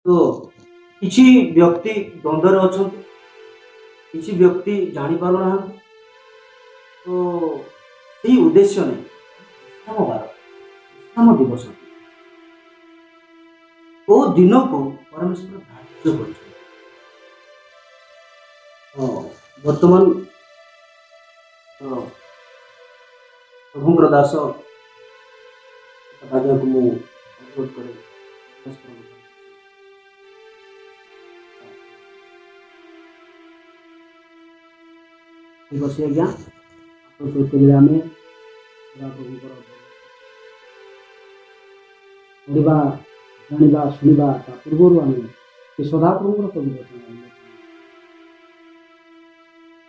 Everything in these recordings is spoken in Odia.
तो किसी व्यक्ति द्वंद्व अच्छा, किसी व्यक्ति जानी पार ना, तो यही उद्देश्य नहीं विश्राम बार विश्राम दिवस वो दिन को परमेश्वर धार्य कर बर्तमान प्रभुंकर दास राजा को मुझे अनुरोध करे ठीक अच्छे आज्ञा आम पढ़ा जाना शुणा पूर्वर आम सदाप्रभुर कविता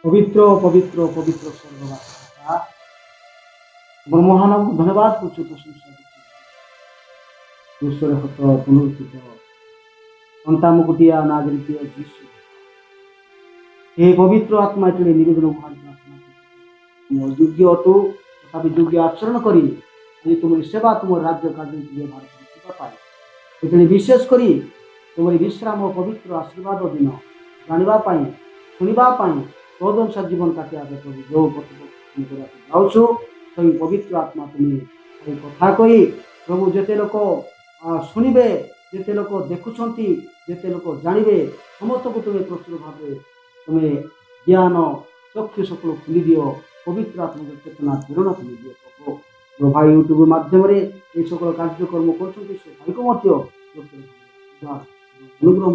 पवित्र पवित्र पवित्र स्वर्गवासा ब्रह्महान धन्यवाद करछु प्रशंसा ईश्वर हत पुनर्थित संतामुकुटिया नागरिकीय जीशु हे पवित्र आत्मा ये निवेदन योग्य अटु तथा योग्य आचरण करी तुम सेवा तुम राज्य कार्य व्यवहार करने विशेष करी तुम विश्राम पवित्र आशीर्वाद दिन जानापी शुणापी तदनुसार जीवन काटिया प्रभु जो जाऊँ सही पवित्र आत्मा तुम्हें कथा कही प्रभु जेते लोक शुणे जेते लोक देखुंट जेते लोक जानवे समस्त को तुम्हें प्रचुर भाव तुम्हें ज्ञान चक्षु सकल खुली दियो पवित्र आत्मा चेतना प्रेरणा खुली दियो प्रभु जो भाई यूट्यूब माध्यम ये सकल कार्यक्रम कर भाई को अनुग्रह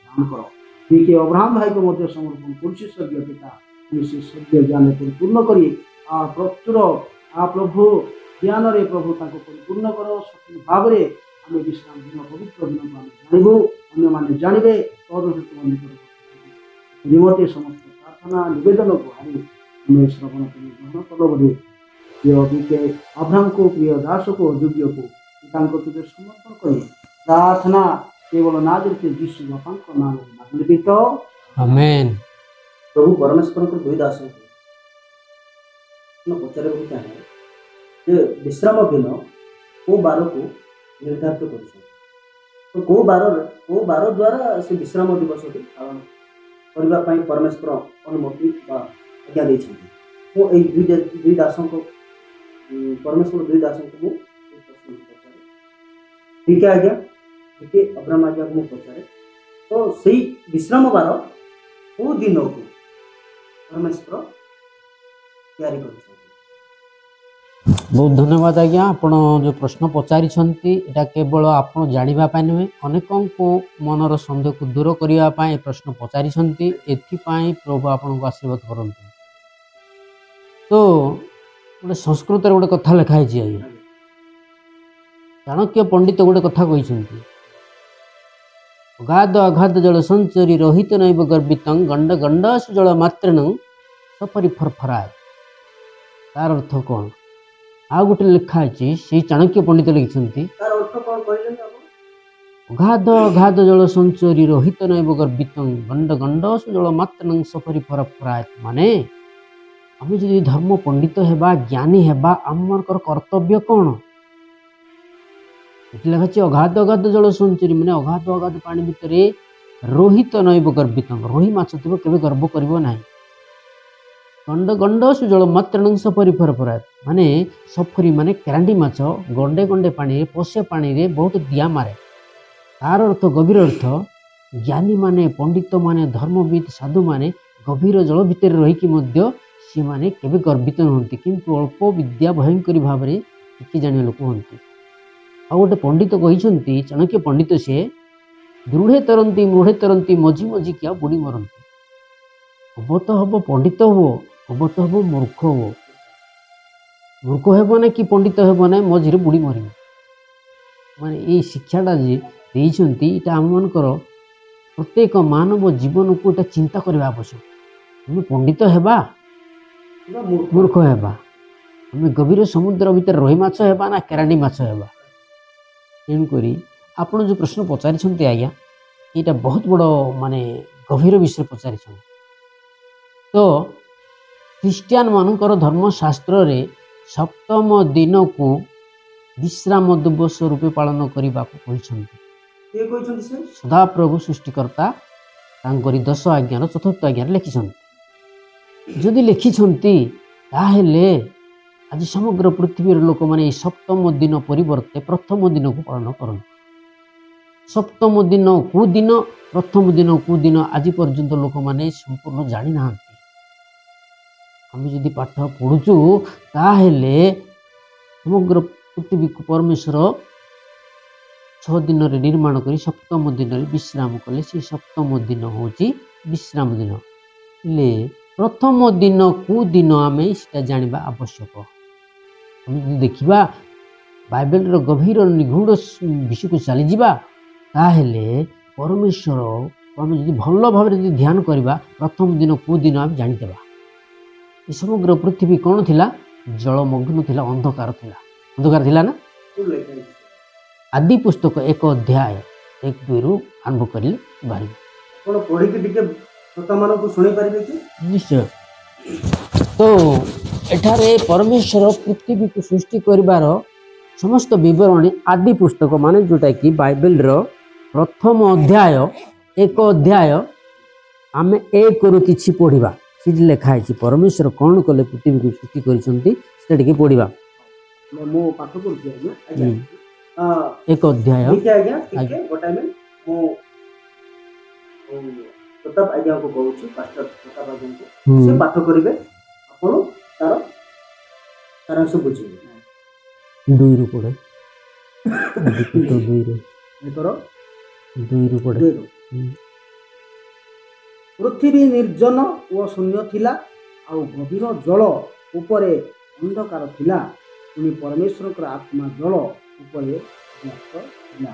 दान कर ठीक अब्राहम भाई को समर्पण कर स्वर्गीय पिता से स्वर्गीय ज्ञान परिपूर्ण करी प्रचुर प्रभु ज्ञान रे प्रभु परिपूर्ण कर सठिक भाव में आम विश्राम दिन पवित्र दिन को आम जानबू अन्य मैंने जानवे निमते समस्त प्रार्थना निवेदन को हारी हमें श्रवण ग्रहण कल बोधे प्रिय बीके अब्राहम को प्रिय दास को योग्य को तुझे समर्पण कर प्रार्थना केवल नाजरते यीशु बापा नाम निमित्त आमेन। प्रभु परमेश्वर को दुई दास पचार चाहे जे विश्राम दिन को बार को निर्धारित कर को बार द्वारा से विश्राम दिवस पालन करने परमेश्वर अनुमति आज्ञा देते दुई दास को परमेश्वर दुई दास को ठीक है आज्ञा ठीक अब्राहम आज्ञा को पचारे तो सही विश्राम बार को दिन को परमेश्वर तैयारी कर बहुत धन्यवाद आज्ञा आपण जो प्रश्न पचारि एटा केवल आप जानापी नुहे अनेकों को मनर सन्देह को दूर करने प्रश्न पचारि प्रभु आपन को आशीर्वाद करते। तो गोटे संस्कृत गोटे कथा लिखाई आज्ञा चाणक्य पंडित गोटे कथा कही अगाध अगाध जल संचरी रहित नैव गर्वित गंड गंडस जल मात्रेण सपरि फरफराए तार अर्थ कौन आ गोटे लिखाई से चाणक्य पंडित लिखिं अगाध अगाध जल संचरी रहित नैव गर्वित गंड गंडस जल मात्रेण सपरि फरफराए माने आम जी धर्म पंडित हेबा ज्ञानी हेबा आमर कर्तव्य कौन लिखाची अगाध अगाध जल संचरी मैंने अगाध अगाध पानी भितर रोहित नैव गर्वित रोही माछ थी केवे गर्व कर गंड गंड जल मात्रेण सफरी फरफराए माने सफरी माने केरांडी माछ गंडे गंडे पानी पशे पानी रे बहुत दिया मारे तार अर्थ गभीर अर्थ ज्ञानी माने पंडित माने धर्मविद साधु माने गभीर जल भितर रहीकि सी माने केवे गर्वित नहंती किंतु अल्प विद्या भयंकरी भाव में शिखी जानिया लोक हंती आ गोटे पंडित कहते चाणक्य पंडित से दृढ़े तरंती मझी मझी क्या बुड़ी मरती हम तो हम पंडित हम तो हम मूर्ख मूर्ख हेब ना कि पंडित हेब ना मझे बुड़ी मर माने ये शिक्षाटा जी देते यहाँ आम मानकर प्रत्येक मानव जीवन को यहाँ चिंता करने आवश्यक आम पंडित हेबा मूर्ख हेबा आम गभीर समुद्र भितर रोही माछ हेबा ना केरांडी माछ हेबा तेणुक आपड़ जो प्रश्न पचारि आज्ञा यहाँ बहुत बड़ माने गभीर विषय पचारि तो ख्रीस्टियान मानकर धर्मशास्त्र रे सप्तम दिन को विश्राम दिवस रूपे पालन करने को कहते କିଏ କହିଛନ୍ତି ସେ? ସଦାପ୍ରଭୁ ସୃଷ୍ଟିକର୍ତ୍ତା ତାଙ୍କରି 10 ଆଜ୍ଞାର 4th ଆଜ୍ଞାରେ ଲେଖିଛନ୍ତି। ଯଦି ଲେଖିଛନ୍ତି ତାହେଲେ ଆଜି ସମଗ୍ର ପୃଥିବୀର ଲୋକମାନେ ଏହି ସପ୍ତମ ଦିନ ପରିବର୍ତ୍ତେ ପ୍ରଥମ ଦିନକୁ ପାଳନ କରନ୍ତି। ସପ୍ତମ ଦିନ କେଉଁ ଦିନ, ପ୍ରଥମ ଦିନ କେଉଁ ଦିନ ଆଜି ପର୍ଯ୍ୟନ୍ତ ଲୋକମାନେ ସମ୍ପୂର୍ଣ୍ଣ ଜାଣିନାହାନ୍ତି। ଆମେ ଯଦି ପାଠ ପଢ଼ୁଛୁ ତାହେଲେ ସମଗ୍ର ପୃଥିବୀକୁ ପରମେଶ୍ୱର 6 ଦିନରେ ନିର୍ମାଣ କରି ସପ୍ତମ ଦିନରେ ବିଶ୍ରାମ କଲେ। ସେ ସପ୍ତମ ଦିନ ହେଉଛି ବିଶ୍ରାମ ଦିନ। ହେଲେ ପ୍ରଥମ ଦିନ କେଉଁ ଦିନ ଆମେ ସେଟା ଜାଣିବା ଆବଶ୍ୟକ। ଆମେ ଯଦି ଦେଖିବା ବାଇବେଲର ଗଭୀର ନିଗୂଢ଼ ବିଷୟକୁ ଚାଲିଯିବା ତାହେଲେ ପରମେଶ୍ୱର ଆମେ ଯଦି ଭଲ ଭାବରେ ଯଦି ଧ୍ୟାନ କରିବା ପ୍ରଥମ ଦିନ କେଉଁ ଦିନ ଆମେ ଜାଣିଦେବା। ଏ ସମଗ୍ର ପୃଥିବୀ କ'ଣ ଥିଲା? ଜଳମଗ୍ନ ଥିଲା, ଅନ୍ଧକାର ଥିଲା। ଅନ୍ଧକାର ଥିଲା ନା? ଆଦି ପୁସ୍ତକ 1 ଅଧ୍ୟାୟ 1-2 ଆରମ୍ଭ କରିଲେ ବାହାରିବ। ଆପଣ ପଢ଼ିକି ଟିକେ ଶ୍ରୋତାମାନଙ୍କୁ ଶୁଣେଇ ପାରିବେ କି? ନିଶ୍ଚୟ। ତ ଏଠାରେ ପରମେଶ୍ୱର ପୃଥିବୀକୁ ସୃଷ୍ଟି କରିବାର ସମସ୍ତ ବିବରଣୀ ଆଦି ପୁସ୍ତକ ମାନେ ଯେଉଁଟାକି ବାଇବେଲର ପ୍ରଥମ ଅଧ୍ୟାୟ 1 ଅଧ୍ୟାୟ ଆମେ 1ରୁ କିଛି ପଢ଼ିବା। ସେଠି ଲେଖା ହେଇଛି ପରମେଶ୍ୱର କ'ଣ କଲେ ପୃଥିବୀକୁ ସୃଷ୍ଟି କରିଛନ୍ତି ସେଟା ଟିକେ ପଢ଼ିବା। ମୁଁ ପାଠ କରୁଛି ଆଜ୍ଞା। ଆଜ୍ଞା 1 ଅଧ୍ୟାୟ ଆଜ୍ଞା ଟିକେ ଗୋଟେ ମିନିଟ୍ ମୁଁ ପ୍ରତାପ ଆଜ୍ଞାଙ୍କୁ କହୁଛି, ପାଷ୍ଟର ପ୍ରତାପ ଆଜ୍ଞାଙ୍କୁ ସେ ପାଠ କରିବେ, ଆପଣ ତାର ସାରାଂଶ ବୁଝିବେ। 2ରୁ ପଢ଼େ। 2ରୁ ପଢ଼େ। ପୃଥିବୀ ନିର୍ଜନ ଓ ଶୂନ୍ୟ ଥିଲା, ଆଉ ଗଭୀର ଜଳ ଉପରେ ଅନ୍ଧକାର ଥିଲା। ପୁଣି ପରମେଶ୍ୱରଙ୍କର ଆତ୍ମା ଜଳ ଉପରେ ବ୍ୟାପ୍ତ ଥିଲା।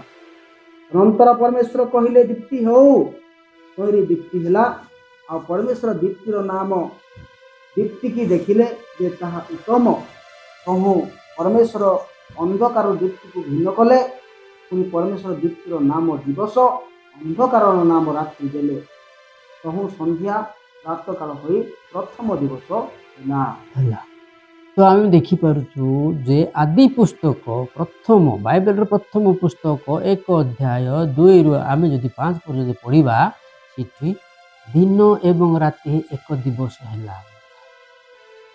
ଅନନ୍ତର ପରମେଶ୍ୱର କହିଲେ ଦୀପ୍ତି ହେଉ, ତହିଁରେ ଦୀପ୍ତି ହେଲା। ଆଉ ପରମେଶ୍ୱର ଦୀପ୍ତିର ନାମ ଦୀପ୍ତିକି ଦେଖିଲେ ଯେ ତାହା ଉତ୍ତମ। ତହୁଁ ପରମେଶ୍ୱର ଅନ୍ଧକାର ଦୀପ୍ତିକୁ ଭିନ୍ନ କଲେ। ପୁଣି ପରମେଶ୍ୱର ଦୀପ୍ତିର ନାମ ଦିବସ, ଅନ୍ଧକାରର ନାମ ରାତ୍ରି ଦେଲେ। ତହୁଁ ସନ୍ଧ୍ୟା ପ୍ରାତଃକାଳ ହୋଇ ପ୍ରଥମ ଦିବସ ହେଲା। ତ ଆମେ ଦେଖିପାରୁଛୁ ଯେ ଆଦି ପୁସ୍ତକ ପ୍ରଥମ ବାଇବେଲର ପ୍ରଥମ ପୁସ୍ତକ 1 ଅଧ୍ୟାୟ 2ରୁ ଆମେ ଯଦି 5 ପର୍ଯ୍ୟନ୍ତ ପଢ଼ିବା ସେଠି ଦିନ ଏବଂ ରାତି 1 ଦିବସ ହେଲା।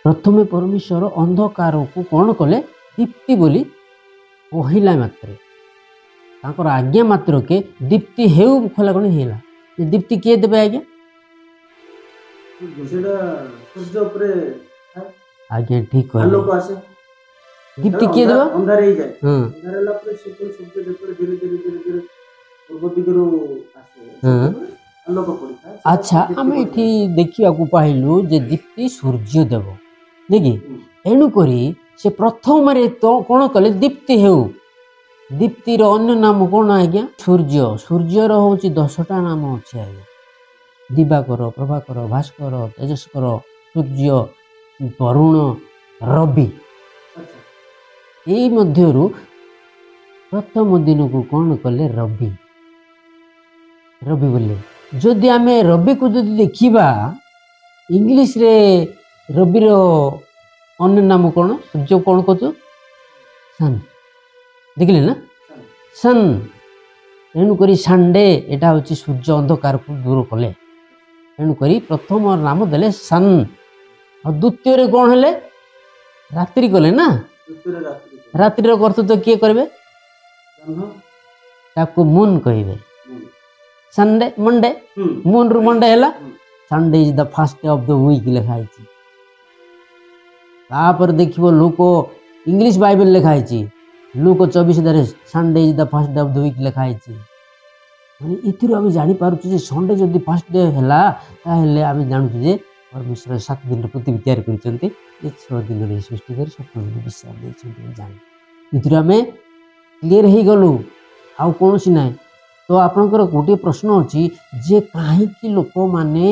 ପ୍ରଥମେ ପରମେଶ୍ୱର ଅନ୍ଧକାରକୁ କ'ଣ କଲେ? ଦୀପ୍ତି ବୋଲି କହିଲା ମାତ୍ରେ ତାଙ୍କର ଆଜ୍ଞା ମାତ୍ରକେ ଦୀପ୍ତି ହେଉ କହିଲା କ'ଣ ହେଇଗଲା। ଦୀପ୍ତି କିଏ ଦେବେ ଆଜ୍ଞା? ସୂର୍ଯ୍ୟ ଉପରେ ଆଜ୍ଞା ଠିକ୍ କହିଲେ। ଆଲୋକ ଆସେ, ଦୀପ୍ତି କିଏ ଦେବ? ଅନ୍ଧାର ହେଇଯାଏ। ଅନ୍ଧାର ହେଲା ପରେ ସୂର୍ଯ୍ୟ ଯେତେବେଳେ ଧୀରେ ଧୀରେ ପୂର୍ବ ଦିଗରୁ ଆସେ ଆଲୋକ ପଡ଼ିଥାଏ। ଆଚ୍ଛା, ଆମେ ଏଠି ଦେଖିବାକୁ ପାଇଲୁ ଯେ ଦୀପ୍ତି ସୂର୍ଯ୍ୟ ଦେବ ନାଇଁ କି? ଏଣୁକରି ସେ ପ୍ରଥମରେ ତ କ'ଣ କଲେ? ଦୀପ୍ତି ହେଉ। ଦୀପ୍ତିର ଅନ୍ୟ ନାମ କ'ଣ ଆଜ୍ଞା? ସୂର୍ଯ୍ୟ। ସୂର୍ଯ୍ୟର ହେଉଛି 10ଟା ନାମ ଅଛି ଆଜ୍ଞା। ଦିବାକର, ପ୍ରଭାକର, ଭାସ୍କର, ତେଜସ୍କର, ସୂର୍ଯ୍ୟ, ତରୁଣ, ରବି। ଏଇ ମଧ୍ୟରୁ ପ୍ରଥମ ଦିନକୁ କ'ଣ କଲେ? ରବି। ରବି ବୋଲେ ଯଦି ଆମେ ରବିକୁ ଯଦି ଦେଖିବା ଇଂଲିଶରେ ରବିର ଅନ୍ୟ ନାମ କ'ଣ? ସୂର୍ଯ୍ୟ କ'ଣ କହୁଛୁ? ସନ୍। ଦେଖିଲେ ନା? ସନ୍। ଏଣୁକରି ସନ୍ଡେ ଏଇଟା ହେଉଛି ସୂର୍ଯ୍ୟ ଅନ୍ଧକାରକୁ ଦୂର କଲେ। ଏଣୁକରି ପ୍ରଥମ ନାମ ଦେଲେ ସନ୍। ଆଉ ଦ୍ୱିତୀୟରେ କ'ଣ ହେଲେ? ରାତ୍ରି କଲେ ନା? ରାତ୍ରିର କର୍ତ୍ତୃତ୍ୱ କିଏ କରିବେ? ତାକୁ ମୁନ୍ କହିବେ। ସନ୍ଡେ, ମଣ୍ଡେ, ମୁନ୍ରୁ ମଣ୍ଡେ ହେଲା। Sunday is the first day of the week ଲେଖା ହେଇଛି। ତାପରେ ଦେଖିବ ଲୁକ ଇଂଲିଶ ବାଇବେଲ ଲେଖା ହେଇଛି। Luke 24 Sunday is the first day of the week ଲେଖା ହେଇଛି। ମାନେ ଏଥିରୁ ଆମେ ଜାଣିପାରୁଛୁ ଯେ ସଣ୍ଡେ ଯଦି ଫାର୍ଷ୍ଟ ଡେ ହେଲା ତାହେଲେ ଆମେ ଜାଣୁଛୁ ଯେ ପରମେଶ୍ୱର 7 ଦିନରେ ପୃଥିବୀ ତିଆରି କରିଛନ୍ତି। ଏ 6 ଦିନରେ ସୃଷ୍ଟି କରି 7 ଦିନ ବିଶ୍ରାମ ଦେଇଛନ୍ତି ଜାଣି। ଏଥିରୁ ଆମେ କ୍ଲିଅର ହେଇଗଲୁ, ଆଉ କୌଣସି ନାହିଁ। ତ ଆପଣଙ୍କର ଗୋଟିଏ ପ୍ରଶ୍ନ ଅଛି ଯେ କାହିଁକି ଲୋକମାନେ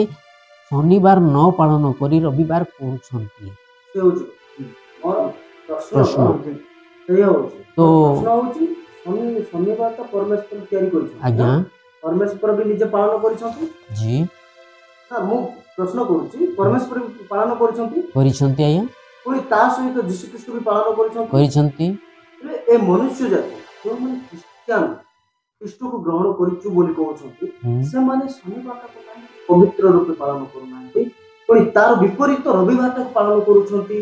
ଶନିବାର ନ ପାଳନ କରି ରବିବାର କରୁଛନ୍ତି? ପ୍ରଶ୍ନ। ତ ଶନିବାର ତ ପରମେଶ୍ୱର ତିଆରି କରିଛନ୍ତି। ଆଜ୍ଞା ପରମେଶ୍ୱର ବି ନିଜେ ପାଳନ କରିଛନ୍ତି। ଜି ମୁଁ ପ୍ରଶ୍ନ କରୁଛି, ପରମେଶ୍ୱର ବି ପାଳନ କରିଛନ୍ତି ଆଜ୍ଞା। ପୁଣି ତା ସହିତ ଯୀଶୁଖ୍ରୀଷ୍ଟ ବି ପାଳନ କରିଛନ୍ତି। କରିଛନ୍ତି। ଏ ମନୁଷ୍ୟ ଜାତି ଯୋଉମାନେ ଖ୍ରୀଷ୍ଟିଆନ ଖ୍ରୀଷ୍ଟକୁ ଗ୍ରହଣ କରିଛୁ ବୋଲି କହୁଛନ୍ତି ହୁଁ। ସେମାନେ ଶନିବାରଟାକୁ କାହିଁକି ପବିତ୍ର ରୂପେ ପାଳନ କରୁନାହାନ୍ତି, ପୁଣି ତାର ବିପରୀତ ରବିବାରଟାକୁ ପାଳନ କରୁଛନ୍ତି?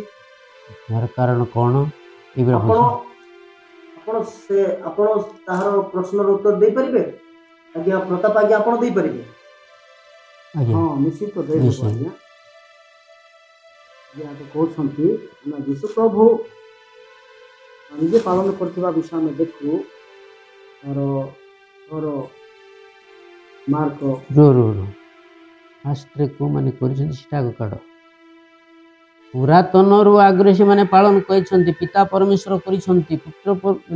ଏହାର କାରଣ କ'ଣ? ଏଇଗୁଡ଼ା ଆପଣ ବୁଝ। ଆପଣ ତାହାର ପ୍ରଶ୍ନର ଉତ୍ତର ଦେଇପାରିବେ? ଆଜ୍ଞା ପ୍ରତାପ ଆଜ୍ଞା ଆପଣ ଦେଇପାରିବେ? ଆଜ୍ଞା ହଁ ନିଶ୍ଚିତ ଦେଇଦେବୁ ନିଶ୍ଚୟ। ଆଜ୍ଞା। ଆଜ୍ଞା ତ କହୁଛନ୍ତି ଆମେ ଯୀଶୁ ପ୍ରଭୁ ନିଜେ ପାଳନ କରିଥିବା ବିଷୟ ଆମେ ଦେଖୁ ତାର ମାର୍କ ରୁ ଫାଷ୍ଟରେ କେଉଁମାନେ କରିଛନ୍ତି ସେଟା ଆଗ କାଢ଼। ପୁରାତନରୁ ଆଗରେ ସେମାନେ ପାଳନ କରିଛନ୍ତି, ପିତା ପରମେଶ୍ୱର କରିଛନ୍ତି,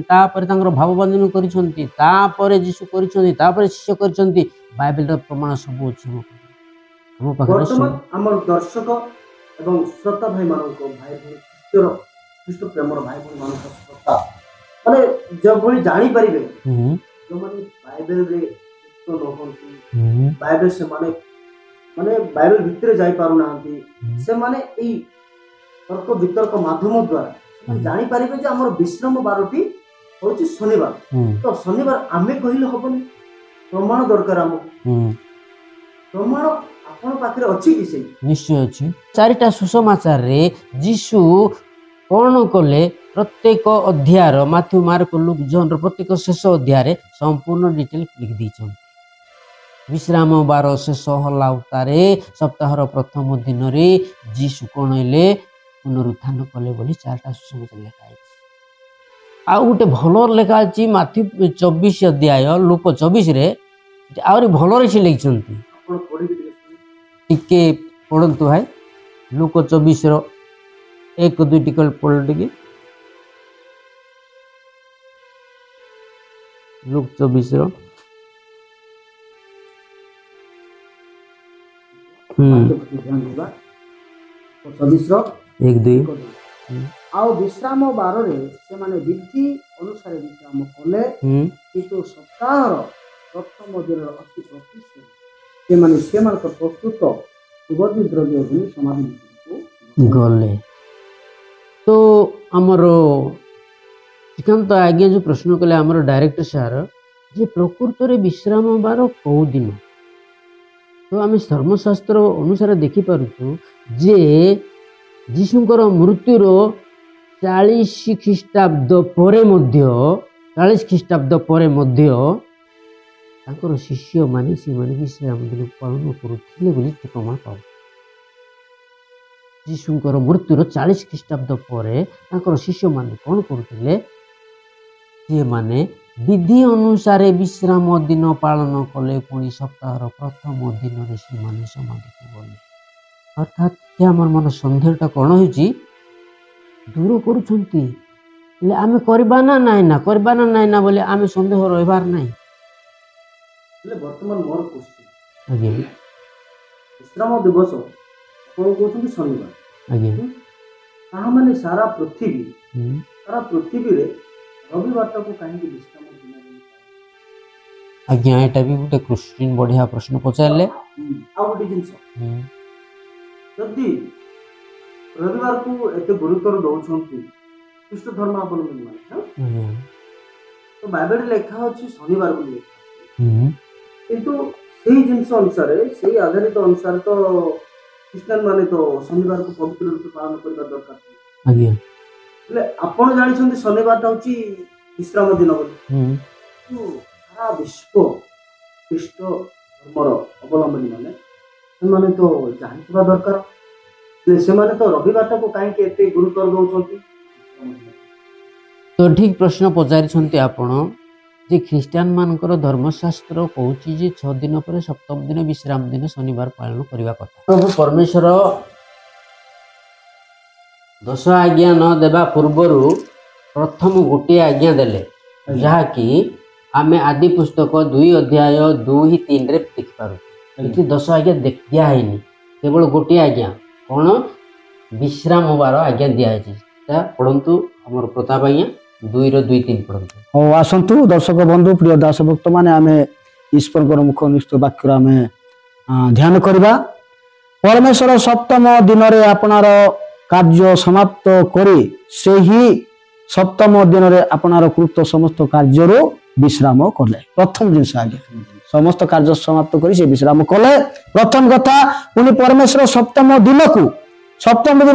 ତାପରେ ତାଙ୍କର ଭାବବନ୍ଧନ କରିଛନ୍ତି, ତାପରେ ଯୀଶୁ କରିଛନ୍ତି, ତାପରେ ଶିଷ୍ୟ କରିଛନ୍ତି। ବାଇବେଲର ପ୍ରମାଣ ସବୁ ଅଛି ଆମ ପାଖରେ। ବର୍ତ୍ତମାନ ଆମର ଦର୍ଶକ ଏବଂ ଶ୍ରୋତା ଭାଇମାନଙ୍କ ଭାଇ ଭଉଣୀ ଖ୍ରୀଷ୍ଟ ପ୍ରେମର ଭାଇ ଭଉଣୀମାନଙ୍କ ଶ୍ରୋତା ମାନେ ଯେଭଳି ଜାଣିପାରିବେ ଯେଉଁମାନେ ବାଇବେଲରେ ନୁହନ୍ତି, ବାଇବେଲ ସେମାନେ ମାନେ ବାଇବେଲ ଭିତରେ ଯାଇପାରୁନାହାନ୍ତି, ସେମାନେ ଏଇ ତର୍କ ବିତର୍କ ମାଧ୍ୟମ ଦ୍ୱାରା ଜାଣିପାରିବେ ଯେ ଆମର ବିଶ୍ରାମ ବାରଟି ହଉଛି ଶନିବାର। ତ ଶନିବାର ଆମେ କହିଲେ ହବନି, ପ୍ରମାଣ ଦରକାର ଆମକୁ। ପ୍ରମାଣ ଆପଣଙ୍କ ପାଖରେ ଅଛି କି? ସେଇ ନିଶ୍ଚୟ ଅଛି। 4ଟା ସୁସମାଚାରରେ ଯୀଶୁ କ'ଣ କଲେ ପ୍ରତ୍ୟେକ ଅଧ୍ୟାୟର ମାଥ୍ୟୁ, ମାର୍କ, ଲୁକ୍, ଜନ୍ର ପ୍ରତ୍ୟେକ ଶେଷ ଅଧ୍ୟାୟରେ ସମ୍ପୂର୍ଣ୍ଣ ଡିଟେଲ ଲେଖି ଦେଇଛନ୍ତି। ବିଶ୍ରାମ ବାର ଶେଷ ହେଲା ଉତ୍ତାରେ ସପ୍ତାହର ପ୍ରଥମ ଦିନରେ ଯୀଶୁ କ'ଣ ହେଲେ ପୁନରୁତ୍ଥାନ କଲେ ବୋଲି 4ଟା ସୁସମାଚାର ଲେଖା ହେଇଛି। ଆଉ ଗୋଟେ ଭଲ ଲେଖା ଅଛି ମାଥ୍ୟୁ 24 ଅଧ୍ୟାୟ, ଲୁକ 24ରେ ଆହୁରି ଭଲରେ ସେ ଲେଖିଛନ୍ତି। ଟିକେ ପଢ଼ନ୍ତୁ ଭାଇ, ଲୁକ 24ର 1-2 ଟିକେ ପଢ଼ ଟିକେ। ଲୁକ 24ର 1-2। ଆଉ ବିଶ୍ରାମ ବାରରେ ସେମାନେ ବିଧି ଅନୁସାରେ ବିଶ୍ରାମ କଲେ, କିନ୍ତୁ ସପ୍ତାହର ପ୍ରଥମ ଦିନର ଅତି ପ୍ରତିଷ୍ଠା ସେମାନେ ସେମାନଙ୍କ ପ୍ରସ୍ତୁତ ସୁଗନ୍ଧି ଦ୍ରବ୍ୟ ଧରି ସମାଧି ଗଲେ। ତ ଆମର ଶ୍ରୀକାନ୍ତ ଆଜ୍ଞା ଯେଉଁ ପ୍ରଶ୍ନ କଲେ ଆମର ଡାଇରେକ୍ଟର ସାର୍, ଯେ ପ୍ରକୃତରେ ବିଶ୍ରାମ ବାର କେଉଁ ଦିନ? ତ ଆମେ ଧର୍ମଶାସ୍ତ୍ର ଅନୁସାରେ ଦେଖିପାରୁଛୁ ଯେ ଯୀଶୁଙ୍କର ମୃତ୍ୟୁର 40 ଖ୍ରୀଷ୍ଟାବ୍ଦ ପରେ ମଧ୍ୟ ତାଙ୍କର ଶିଷ୍ୟମାନେ ସେମାନେ ବିଶ୍ରାମ ଦିନ ପାଳନ କରୁଥିଲେ ବୋଲି ପ୍ରମାଣ ପାଉ। ଯୀଶୁଙ୍କର ମୃତ୍ୟୁର 40 ଖ୍ରୀଷ୍ଟାବ୍ଦ ପରେ ତାଙ୍କର ଶିଷ୍ୟମାନେ କ'ଣ କରୁଥିଲେ? ସେମାନେ ବିଧି ଅନୁସାରେ ବିଶ୍ରାମ ଦିନ ପାଳନ କଲେ, ପୁଣି ସପ୍ତାହର ପ୍ରଥମ ଦିନରେ ସେମାନେ ସମାଧିକୁ ଗଲେ। ଅର୍ଥାତ୍ ଆମର ମନ ସନ୍ଦେହଟା କ'ଣ ହେଉଛି? ଦୂର କରୁଛନ୍ତି, ହେଲେ ଆମେ କରିବା ନା ନାହିଁ ନା ବୋଲି ଆମେ ସନ୍ଦେହ ରହିବାର ନାହିଁ। ହେଲେ ବର୍ତ୍ତମାନ ମୋର କୋଶ୍ଚିନ୍, ଆଜ୍ଞା ବିଶ୍ରାମ ଦିବସ ଆପଣ କହୁଛନ୍ତି ଶନିବାର, ଆଜ୍ଞା ତାହା ମାନେ ସାରା ପୃଥିବୀରେ ରବିବାରଟାକୁ କାହିଁକି ବିଶ୍ରାମ ଦିନ? ଆଜ୍ଞା ଏଇଟା ବି ଗୋଟେ କ୍ୱେଶ୍ଚିନ୍, ବଢ଼ିଆ ପ୍ରଶ୍ନ ପଚାରିଲେ। ଆଉ ଗୋଟେ ଜିନିଷ, ଯଦି ରବିବାରକୁ ଏତେ ଗୁରୁତ୍ୱ ଦଉଛନ୍ତି ଖ୍ରୀଷ୍ଟ ଧର୍ମାବଲମ୍ବୀ ମାନେ, ତ ବାଇବେଲରେ ଲେଖା ଅଛି ଶନିବାର ବୋଲି ଲେଖା ଅଛି, କିନ୍ତୁ ସେଇ ଜିନିଷ ଅନୁସାରେ, ସେଇ ଆଧାରିତ ଅନୁସାରେ ତ ଖ୍ରୀଷ୍ଟିଆନ ମାନେ ତ ଶନିବାରକୁ ପବିତ୍ର ରୂପେ ପାଳନ କରିବା ଦରକାର। ଆଜ୍ଞା ହେଲେ ଆପଣ ଜାଣିଛନ୍ତି ଶନିବାରଟା ହଉଛି ବିଶ୍ରାମ ଦିନ ବୋଲି, ସାରା ବିଶ୍ୱ ଖ୍ରୀଷ୍ଟ ଧର୍ମର ଅବଲମ୍ବନୀ ମାନେ ସେମାନେ ତ ଜାଣିଥିବା ଦରକାର, ସେମାନେ ତ ରବିବାରଟାକୁ କାହିଁକି ଏତେ ଗୁରୁତ୍ୱ ଦଉଛନ୍ତି? ତ ଠିକ୍ ପ୍ରଶ୍ନ ପଚାରିଛନ୍ତି ଆପଣ, ଯେ ଖ୍ରୀଷ୍ଟିଆନ ମାନଙ୍କର ଧର୍ମଶାସ୍ତ୍ର କହୁଛି ଯେ 6 ଦିନ ପରେ ସପ୍ତମ ଦିନ ବିଶ୍ରାମ ଦିନ ଶନିବାର ପାଳନ କରିବା କଥା। ପ୍ରଭୁ ପରମେଶ୍ୱର 10 ଆଜ୍ଞା ନ ଦେବା ପୂର୍ବରୁ ପ୍ରଥମ ଗୋଟିଏ ଆଜ୍ଞା ଦେଲେ, ଯାହାକି ଆମେ ଆଦି ପୁସ୍ତକ 2 ଅଧ୍ୟାୟ 2-3ରେ ଦେଖିପାରୁଛୁ। ଏଠି 10 ଆଜ୍ଞା ଦିଆ ହେଇନି, କେବଳ ଗୋଟିଏ ଆଜ୍ଞା, କ'ଣ? ବିଶ୍ରାମ ବାର ଆଜ୍ଞା ଦିଆହେଇଛି। ତା ପଢ଼ନ୍ତୁ ଆମର ପ୍ରତାପ ଆଜ୍ଞା, 2-2-3 ପଢ଼ନ୍ତୁ। ହଉ ଆସନ୍ତୁ ଦର୍ଶକ ବନ୍ଧୁ, ପ୍ରିୟ ଦାସ ଭକ୍ତ ମାନେ, ଆମେ ଈଶ୍ୱରଙ୍କର ମୁଖନିଷ୍ଠ ବାକ୍ୟର ଆମେ ଧ୍ୟାନ କରିବା। ପରମେଶ୍ୱର ସପ୍ତମ ଦିନରେ ଆପଣାର କାର୍ଯ୍ୟ ସମାପ୍ତ କରି ସେହି ସପ୍ତମ ଦିନରେ ଆପଣାର କୃତ ସମସ୍ତ କାର୍ଯ୍ୟରୁ विश्राम कले प्रथम जिनस आगे समस्त कार्य समाप्त करी से विश्राम कले प्रथम कथा पुनि परमेश्वर सप्तम दिन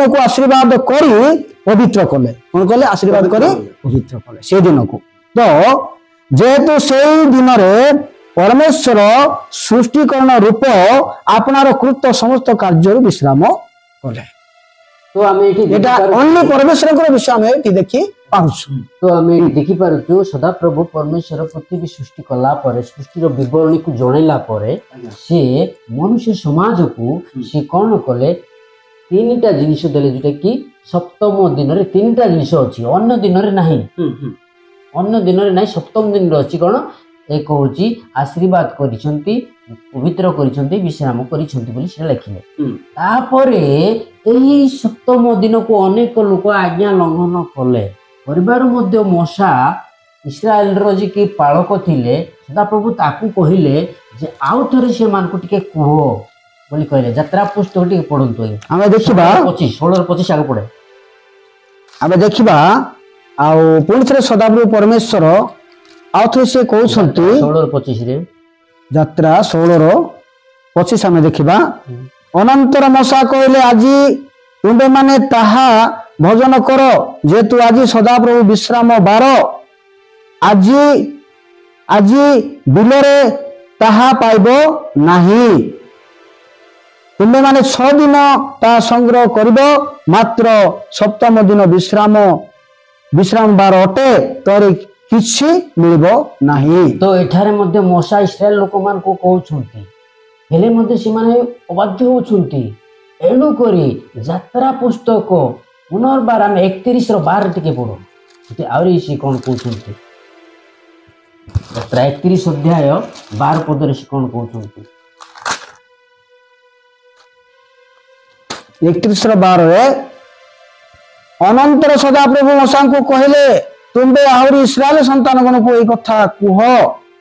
को आशीर्वाद करी पवित्र कले कौन कले आशीर्वाद करी पवित्र कले से दिन को तो जेहेतु से दिन परमेश्वर सृष्टिकरण रूप आपनार कृत समस्त कार्य विश्राम कले तो आम ओनली परमेश्वर विषय आम देखी तो आम देखी पारु सदाप्रभु परमेश्वर पृथ्वी सृष्टि कला परे सृष्टि विवरणी को जनइला परे से मनुष्य समाज को से कौन कले तीन टा जिनिस देले जोटा कि सप्तम दिन रे तीन टा जिनिस अछि अन्य दिन रे नहीं अन्य दिन रे नहीं सप्तम दिन रे अछि कोन एक होची आशीर्वाद करिसंती पवित्र करिसंती विश्राम करिसंती बोली से लिखिले तापरे एही सप्तम दिन को अनेक लोक आज्ञा लंघन कले परिवार मध्य मशा इस्राएल रो जे कि पालक थिले सदा प्रभु ताकू कहिले जे आउ थरे से मान को टिके कुहो बोली कहले यात्रा पुस्तक टिके पढंतु हमें देखिबा 25 16 25 आगे पढे हमें देखिबा आउ पुणी थरे सदाप्रभु परमेश्वर आउ थे से कहउछंती 16 25 रे यात्रा 16 25 हमें देखिबा अनंतर मशा कहले आजी तुंबे माने ताहा भजन कर जेतु आजी सदाप्रभु विश्राम बार आजी आजी बिलरे ताहा पाइबो नाही तुंबे माने 6 दिन ता संग्रह करिबो मात्र सप्तम दिन विश्राम बार अटे तोरे किछि मिलिबो नाही तो एठारे मध्य मशा इस्राएल लोक मान को कहउछंती हेले मध्य सिमाने अबाध्य होछंती एणु करी यात्रा पुस्तक पुनर्बार आम 31 रो 12 टिके पढो सेठी आउरी से कोन कहउछंती यात्रा 31 अध्याय 12 पद रे से कोन कहउछंती 31 रो 12 रे अनंतर सदाप्रभु मशा को कहले तुम्बे आहरी इस्राएल संतानगण को एक कथा कुह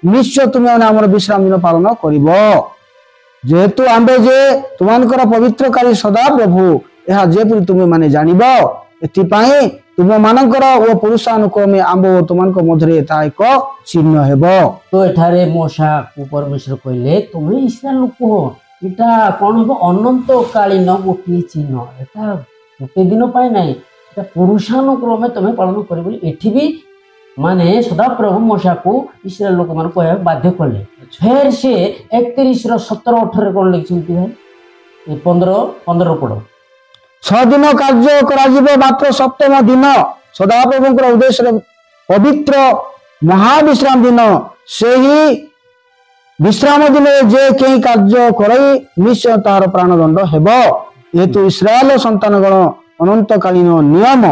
निश्चय तुम आम विश्राम दिन पालन करिबो जेहेतु आंबे जे तुमानकर पवित्रकारी सदा प्रभु यह जेपरि तुम माने जानिबो एथिपाई तुम मानकर ओ पुरुषानुक्रमे आंबो तुमानक मधरे ता एक चिन्ह हेबो तो एठारे मोशा को परमेश्वर कहले तुमे इस्राएल लोक हो एटा कोन हेबो अनंत कालीन गोटे चिन्ह एटा गोटे दिन पाई नाही एटा पुरुषानुक्रमे तुमे पालन करिबो एठी भी माने सदा प्रभु मोशा को इस्राएल लोक मान को बाध्य कले फिर से 31 रो 17 18 कोन लिखछंती भाई 15 पढो 6 दिन कार्य कराजिबो मात्र सप्तम दिन सदा प्रभुଙ୍କର उद्देश्य पवित्र महाविश्राम दिन सेही विश्राम दिन जे केही कार्य करई निश्चय तार प्राणदंड हेबो हेतु इस्राएल संतानगण अनंतकालीन नियम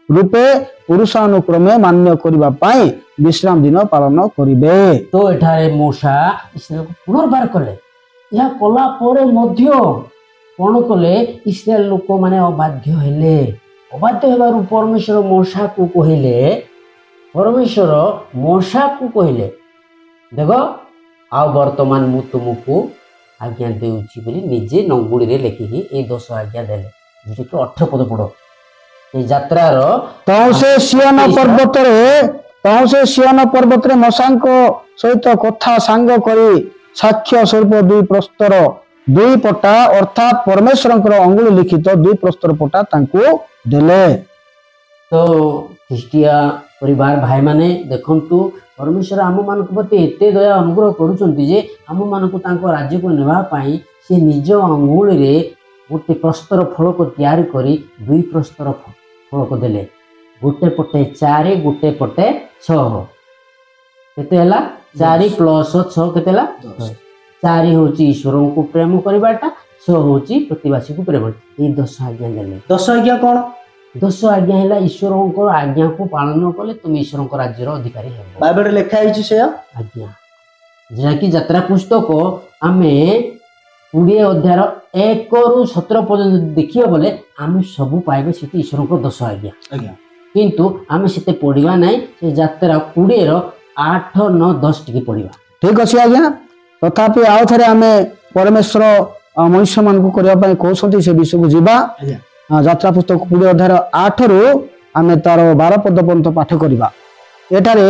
रूपे पुरुषानुक्रमे मान्य करिबा पाई विश्राम दिन पालन करिबे तो एठारे मोशा इस्राएल को पुनर्बार कले या कला परे मध्य कोन कले इस्राएल लोक माने अबाध्य हेबारु परमेश्वर मोशा को कहले देखो आ वर्तमान मु तुमको आज्ञा देउची बोली निजे नंगुड़ी रे लेखिकी ए 10 आज्ञा देले जेटा कि 18 पद पढो ए यात्रार तौसे सियन पर्वत रे मशांक सहित कथा सांग करी साक्ष्य स्वरूप 2 प्रस्तर 2 पटा अर्थात परमेश्वरଙ୍କର अंगुली लिखित 2 प्रस्तर पटा तांको देले तो ख्रिस्टिया परिवार भाई माने देखंतु परमेश्वर आम मान प्रति एते दया अनुग्रह करूचंती जे आम मान को तांको राज्य को नेबा पाई से निज अंगुली रे गोटे प्रस्तर फलक तैयारी करी 2 प्रस्तर फलक देले गोटे पटे 4 गोटे पटे 6 केते हला 4 प्लस 6 केते हला 4 होची ईश्वर को प्रेम करबाटा 6 होची प्रतिवासी को प्रेम ए 10 आज्ञा देले 10 आज्ञा कोन 10 आज्ञा हला ईश्वर को आज्ञा को पालन कले तुम ईश्वर को राज्य रो अधिकारी हेबो बाइबल लिखा हिची से आज्ञा जेना कि यात्रा पुस्तक आमे 20 अध्याय 1 रु 17 पर्यंत देखियो बोले आमे सब पाइबे सेठी ईश्वर को 10 आज्ञा किंतु आमे सेते पढिबा नै से यात्रा 20 रो 8 9 10 टिके पढिबा ठीक अछि आज्ञा तथापि आउ थरे आमे परमेश्वर मनुष्य मान को करबा पई कहउछंती से विषय को जीवा यात्रा पुस्तक 20 अध्याय 8 रु आमे तार 12 पद पर्यंत पाठ करिबा एटारे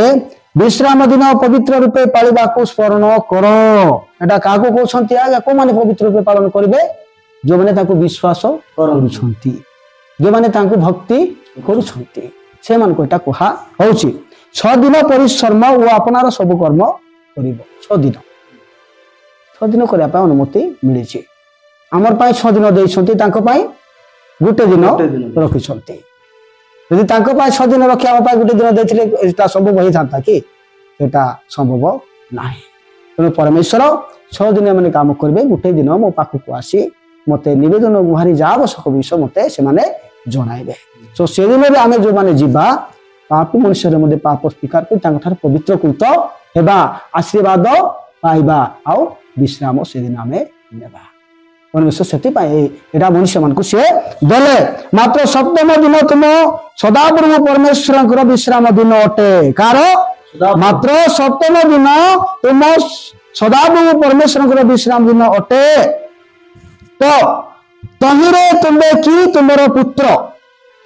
विश्राम दिन पवित्र रूपे पालिबा को स्मरण कर एटा काको कहउछंती आगे को माने पवित्र रूपे पालन करिवे जो माने ताको विश्वास करूछंती जो माने ताको भक्ति करूछंती से मान को एटा कुहा होउची 6 दिन परिश्रम ओ अपनार सब कर्म करिवो 6 दिन करिया पा अनुमति मिली छी हमर पाई 6 दिन देइछंती ताको पाई गुटे दिन रखिछंती यदि ताको पाई 6 दिन रखिया पाई गुटे दिन देथिले एटा संभव होई थांता कि एटा संभव नाही तेणु परमेश्वर 6 दिन माने काम करबे गुटे दिन मो पाखु को आसी मते निवेदन गुहारी जा आवश्यक विषय मते से माने जणाइबे सो से दिन रे आमे जो माने जीवा पाप मनुष्य रे मध्ये पाप स्वीकार कर तांग थार पवित्र कृत हेबा आशीर्वाद पाइबा आ विश्राम से दिन आमे नेबा परमेश्वर सेति पाए एटा मनुष्य मान को से देले मात्र सप्तम दिन तुम सदाप्रभु परमेश्वर विश्राम दिन अटे कार मात्र सप्तम दिन तुम सदाप्रभु परमेश्वर विश्राम दिन अटे तो तहिरे तुम्बे की तुमरो पुत्र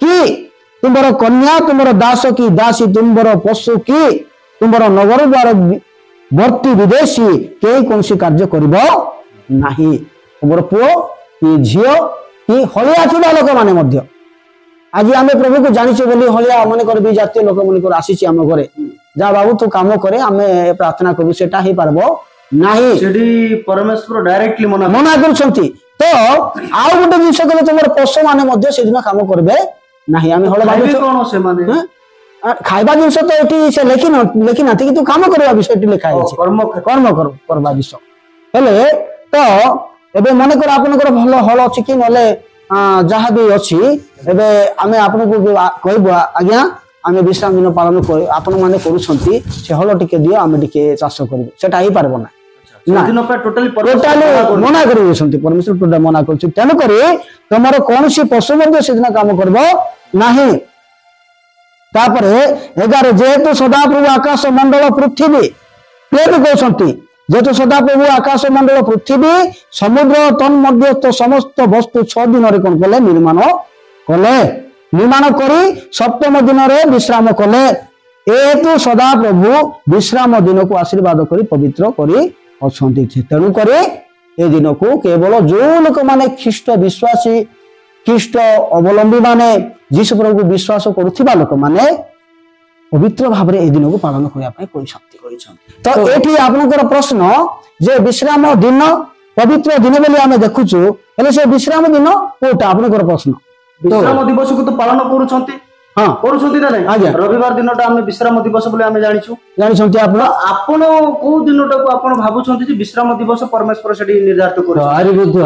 की तुमरो कन्या तुमरो दास की दासी तुमरो पशु की तुमरो नगर द्वार वर्ती विदेशी के कौन सी कार्य करिबो नाही तुमरो पुओ कि झियो कि हलिया थिबा लोक माने मध्य आज आमे प्रभु को जानिछे बोली हलिया माने कर भी जातीय लोक माने कर आसीछि हम घरे जा बाबू तू काम करे आमे प्रार्थना करू सेटा ही पारबो नाही सेडी परमेश्वर डायरेक्टली मना करछंती तो आउ गोटे जिंस कले तुमर पशु माने मध्य से दिन काम करबे नाही आमे हल बाबू कोन से माने खाइबा जिंस तो एटी से लेखि नाथि कि तू काम करबा विषय लिखा है कर्म करबा विषय हेले तो एबे मन कर आपन कर भलो हल अछि कि नले जहा भी अछि एबे आमे आपन को कहबो आज्ञा आमे विश्राम दिन पालन कर आपन माने करूछंती से हल टिके दियो आमे टिके चाष करबो सेटा ही पारबो ना दिन पे टोटली मना करूछंती परमेश्वर टोटल मना करछु तेन करी तमरो कोनसी पशु मध्ये सेदिन काम करबो नाही तापरे 11 जेतु सदाप्रभु आकाश मंडल पृथ्वी प्रेम कहउछंती जेतु सदाप्रभु आकाश मंडल पृथ्वी समुद्र तन मध्यस्थ समस्त वस्तु 6 दिन रे कोन कले निर्माण करी सप्तम दिन रे विश्राम कले एतु सदाप्रभु विश्राम दिन को आशीर्वाद करी पवित्र करी अछंती तेणु करी ए दिन को केवल जो लोक माने ख्रीष्ट विश्वासी ख्रीष्ट अवलंबी माने यीशु प्रभु को विश्वास करुथिबा लोक माने पवित्र भाव ए दिन को पालन करिया पई कोई शक्ति तो एठी आपनकर प्रश्न जे विश्राम दिन पवित्र दिन बोली आमे देखुछु हेले से विश्राम दिन कोटा आपनकर प्रश्न विश्राम दिवस को तो पालन करूछंती हां करूछंती ना नहीं रविवार दिनटा आमे विश्राम दिवस बोली आमे जानिछंती आपण को दिनटा को आपण भाबुछंती जे विश्राम दिवस परमेश्वर सेठी निर्धारित करू आरि बुद्ध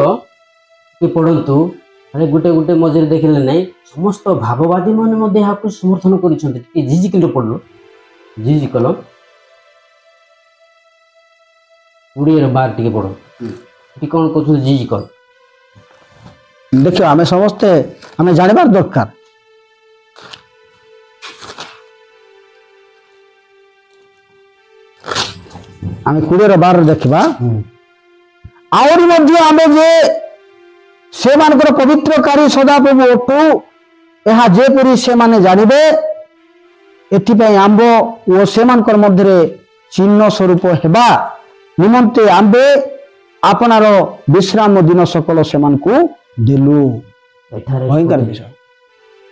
के पढंतु अरे गुटे गुटे मजरे देखिले नहीं समस्त भाववादी माने मध्ये हाकु समर्थन करिसंती कि जिजिकल पढलो जिजिकल उड़ियर बार टिके पढो कि कोन कहथु जिजिकल देखियो आमे समस्त आमे जानिबार दरकार आमे कुड़ियर बार देखबा आउरी मध्ये आमे जे से मानकर पवित्रकारी सदाप्रभु ओटू यह जेपरी से माने जानिबे एथिपई आंबो ओ से मानकर मध्यरे चिन्ह स्वरूप हेबा निमंते आंबे आपनार विश्राम दिन सकल से मानकु देलु भयंकर विषय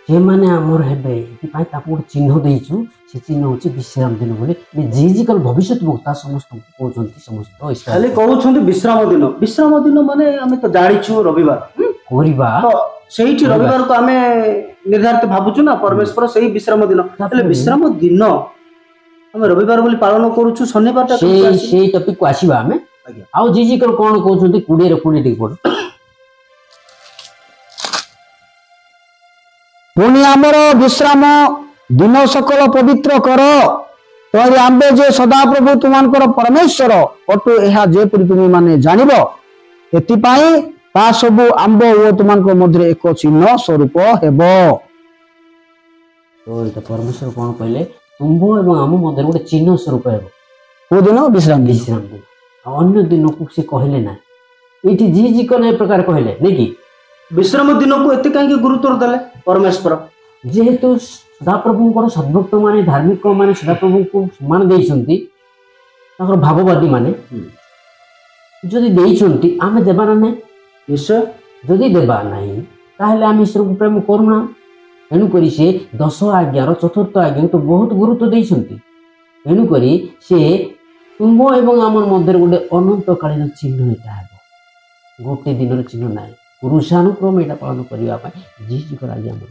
जे माने हमर हेबे एथिपई तापु चिन्ह देइछु से चिन्ह होछि विश्राम दिन बोले जिजिकल भविष्यत वक्ता समस्त कहउछंती समस्त खाली कहउछंती विश्राम दिन माने हमें तो जानिछु रविवार कोरिबा तो सेठी रविवार को हमें निर्धारित भाबुछु ना परमेश्वर सही विश्राम दिन એટલે विश्राम दिन हम रविवार बोली पालन करूछु शनिवार ता से टॉपिक को आसीबा हमें आ जिजिकल कोन कहउछंती 20 रे 20 टिक पड़ पुणी आमर विश्राम दिन सकल पवित्र कर तोरी आंबे जे सदाप्रभु तुमानकर परमेश्वर अटु एहा जेपरि तुमी माने जानिबो एतिपाई ता सबु आंब ओ तुमानकर मध्य एक चिन्ह स्वरूप हेबो तो एटा परमेश्वर कोन कहले तुंबो एवं आम मध्य गोटे चिन्ह स्वरूप हेबो को दिन विश्राम दिन अन्य दिन को से कहले ना एठी जिजिकल ए प्रकार कहले नै कि विश्राम दिन को एते काहे गुरुत्व देले परमेश्वर जेहेतु ସଦାପ୍ରଭୁଙ୍କର ସଦ୍ଭକ୍ତ ମାନେ ଧାର୍ମିକ ମାନେ ସଦାପ୍ରଭୁଙ୍କୁ ସମ୍ମାନ ଦେଇଛନ୍ତି ତାଙ୍କର ଭାବବାଦୀ ମାନେ ଯଦି ଦେଇଛନ୍ତି ଆମେ ଦେବା ନା ନାହିଁ? ନିଶ୍ଚୟ ଯଦି ଦେବା ନାହିଁ ତାହେଲେ ଆମେ ଈଶ୍ୱରଙ୍କୁ ପ୍ରେମ କରୁନା। ଏଣୁକରି ସେ 10 ଆଜ୍ଞାର 4th ଆଜ୍ଞାକୁ ତ ବହୁତ ଗୁରୁତ୍ୱ ଦେଇଛନ୍ତି। ଏଣୁକରି ସେ ତୁମ ଏବଂ ଆମର ମଧ୍ୟରେ ଗୋଟେ ଅନନ୍ତକାଳୀନ ଚିହ୍ନ ଏଇଟା ହେବ, ଗୋଟେ ଦିନର ଚିହ୍ନ ନାହିଁ। ପୁରୁଷାନୁକ୍ରମେ ଏଇଟା ପାଳନ କରିବା ପାଇଁ ଯିଶୁ ଆଜି ଆମର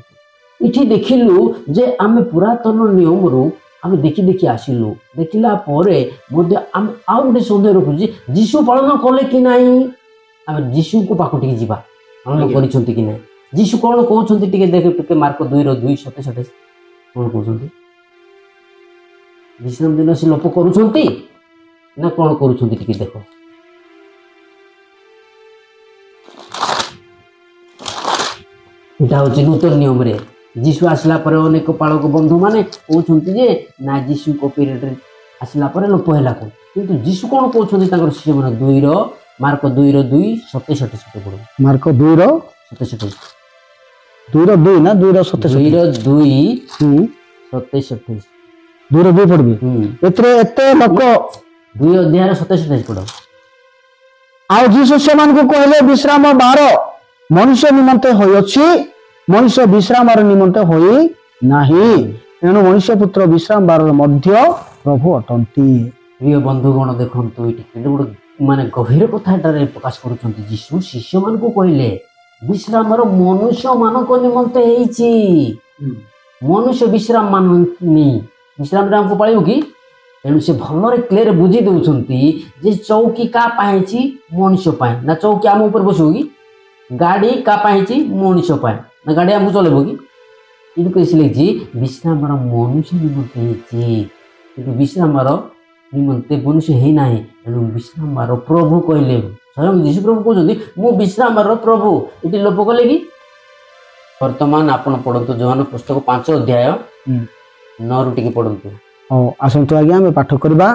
ଏଠି ଦେଖିଲୁ ଯେ ଆମେ ପୁରାତନ ନିୟମରୁ ଆମେ ଦେଖି ଦେଖି ଆସିଲୁ। ଦେଖିଲା ପରେ ମଧ୍ୟ ଆମେ ଆଉ ଗୋଟେ ସନ୍ଦେହ ରଖୁଛୁ ଯୀଶୁ ପାଳନ କଲେ କି ନାହିଁ। ଆମେ ଯୀଶୁଙ୍କ ପାଖକୁ ଟିକେ ଯିବା, ପାଳନ କରିଛନ୍ତି କି ନାହିଁ। ଯୀଶୁ କ'ଣ କହୁଛନ୍ତି ଟିକେ ଦେଖ, ଟିକେ ମାର୍କ 2:2-27 କ'ଣ କହୁଛନ୍ତି? ବିଶ୍ରାମ ଦିନ ସେ ଲୋପ କରୁଛନ୍ତି ନା କ'ଣ କରୁଛନ୍ତି ଟିକେ ଦେଖ। ଏଇଟା ହେଉଛି ନୂତନ ନିୟମରେ ଯୀଶୁ ଆସିଲା ପରେ ଅନେକ ପାଳକ ବନ୍ଧୁମାନେ କହୁଛନ୍ତି ଯେ ନା ଯୀଶୁଙ୍କ ପିରିୟଡ଼ରେ ଆସିଲା ପରେ ଲୋପ ହେଲା। କିନ୍ତୁ ଯୀଶୁ କ'ଣ କହୁଛନ୍ତି ତାଙ୍କର ଶିଷ୍ୟମାନେ? ମାର୍କ 2:2-27 ପଢ଼ୁ। ମାର୍କ 2:27 2:2 ନା 2:27 2:27 2:2 ପଢିବି। ଏଥିରେ ଏତେ ଲୋକ 2:27 ପଢ। ଆଉ ଯୀଶୁ ସେମାନଙ୍କୁ କହିଲେ ବିଶ୍ରାମ ବାର ମନୁଷ୍ୟ ନିମନ୍ତେ ହୋଇଅଛି, ମନୁଷ୍ୟ ବିଶ୍ରାମର ନିମନ୍ତେ ହୋଇ ନାହିଁ। ଏଣୁ ମନୁଷ୍ୟ ପୁତ୍ର ବିଶ୍ରାମ ବାରର ମଧ୍ୟ ପ୍ରଭୁ ଅଟନ୍ତି। ପ୍ରିୟ ବନ୍ଧୁଗଣ ଦେଖନ୍ତୁ, ଏଇଠି ଗୋଟେ ମାନେ ଗଭୀର କଥା ଏଠାରେ ପ୍ରକାଶ କରୁଛନ୍ତି। ଯୀଶୁ ଶିଷ୍ୟମାନଙ୍କୁ କହିଲେ ବିଶ୍ରାମର ମନୁଷ୍ୟମାନଙ୍କ ନିମନ୍ତେ ହେଇଛି। ମନୁଷ୍ୟ ବିଶ୍ରାମ ମାନୁନି, ବିଶ୍ରାମରେ ଆମକୁ ପାଳିବ କି? ତେଣୁ ସେ ଭଲରେ କ୍ଲିୟର ବୁଝି ଦେଉଛନ୍ତି ଯେ ଚୌକି କାହା ପାଇଁ ହେଇଛି? ମଣିଷ ପାଇଁ। ନା ଚୌକି ଆମ ଉପରେ ବସିବ କି? ଗାଡ଼ି କାହା ପାଇଁ ହେଇଛି? ମଣିଷ ପାଇଁ। ନା ଗାଡ଼ି ଆମକୁ ଚଲେଇବ କି? କିନ୍ତୁ ସେ ଲେଖିଛି ବିଶ୍ରାମର ମନୁଷ୍ୟ ନିମନ୍ତେ ହେଇଛି, କିନ୍ତୁ ବିଶ୍ରାମର ନିମନ୍ତେ ମନୁଷ୍ୟ ହେଇନାହିଁ। ତେଣୁ ବିଶ୍ରାମର ପ୍ରଭୁ କହିଲେ, ସ୍ୱୟଂ ଯୀଶୁ ପ୍ରଭୁ କହୁଛନ୍ତି ମୁଁ ବିଶ୍ରାମର ପ୍ରଭୁ। ଏଠି ଲୋପ କଲେ କି? ବର୍ତ୍ତମାନ ଆପଣ ପଢ଼ନ୍ତୁ ଯୋହାନ ପୁସ୍ତକ 5:9 ଟିକେ ପଢ଼ନ୍ତୁ। ହଉ ଆସନ୍ତୁ ଆଜ୍ଞା ଆମେ ପାଠ କରିବା।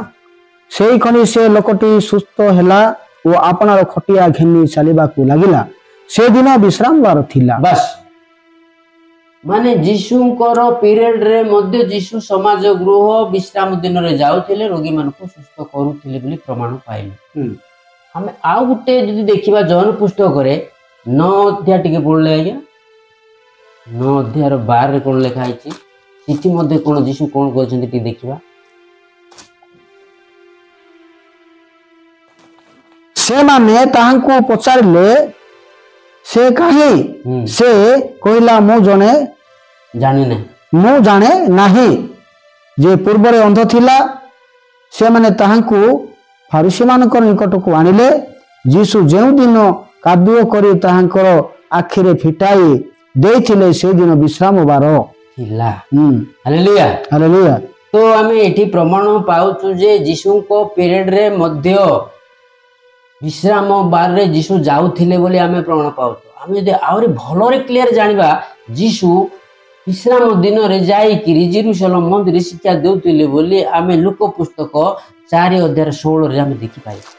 ସେଇ ଖଣି ସେ ଲୋକଟି ସୁସ୍ଥ ହେଲା ଓ ଆପଣାର ଖଟିଆ ଘେନି ଚାଲିବାକୁ ଲାଗିଲା। ସେଦିନ ବିଶ୍ରାମ ବାର ଥିଲା। ବାସ୍, ମାନେ ଯୀଶୁଙ୍କର ପିରିୟଡ଼ରେ ମଧ୍ୟ ଯୀଶୁ ସମାଜ ଗୃହ ବିଶ୍ରାମ ଦିନରେ ଯାଉଥିଲେ, ରୋଗୀମାନଙ୍କୁ ସୁସ୍ଥ କରୁଥିଲେ ବୋଲି ପ୍ରମାଣ ପାଇଲୁ। ଆମେ ଆଉ ଗୋଟେ ଯଦି ଦେଖିବା ଯୋହାନ ପୁସ୍ତକରେ 9 ଅଧ୍ୟାୟ ଟିକେ ପଢ଼ିଲେ ଆଜ୍ଞା। 9 ଅଧ୍ୟାୟର 12ରେ କ'ଣ ଲେଖା ହେଇଛି? ସେଠି ମଧ୍ୟ କ'ଣ ଯୀଶୁ କ'ଣ କହିଛନ୍ତି ଟିକେ ଦେଖିବା। ସେମାନେ ତାହାଙ୍କୁ ପଚାରିଲେ ସେ କାହିଁ? ସେ କହିଲା ମୁଁ ଜାଣେ ନାହିଁ ଯେ ପୂର୍ବରେ ଅନ୍ଧ ଥିଲା। ସେମାନେ ତାହାଙ୍କୁ ଫାରିସୀମାନଙ୍କର ନିକଟକୁ ଆଣିଲେ। ଯୀଶୁ ଯେଉଁଦିନ କାଦୁଅ କରି ତାହାଙ୍କର ଆଖିରେ ଫିଟାଇ ଦେଇଥିଲେ ସେଦିନ ବିଶ୍ରାମ ବାର ଥିଲା। Hallelujah hallelujah. ତ ଆମେ ଏଠି ପ୍ରମାଣ ପାଉଛୁ ଯେ ଯୀଶୁଙ୍କ ପିରିୟଡ଼ରେ ମଧ୍ୟ ବିଶ୍ରାମ ବାରରେ ଯୀଶୁ ଯାଉଥିଲେ ବୋଲି ଆମେ ପ୍ରମାଣ ପାଉଛୁ। ଆମେ ଯଦି ଆହୁରି ଭଲରେ କ୍ଲିୟର ଜାଣିବା, ଯୀଶୁ ବିଶ୍ରାମ ଦିନରେ ଯାଇକିରି ଜେରୁସାଲେମ ମନ୍ଦିରରେ ଶିକ୍ଷା ଦେଉଥିଲେ ବୋଲି ଆମେ ଲୁକ ପୁସ୍ତକ 4:16 ଆମେ ଦେଖିପାରିବା।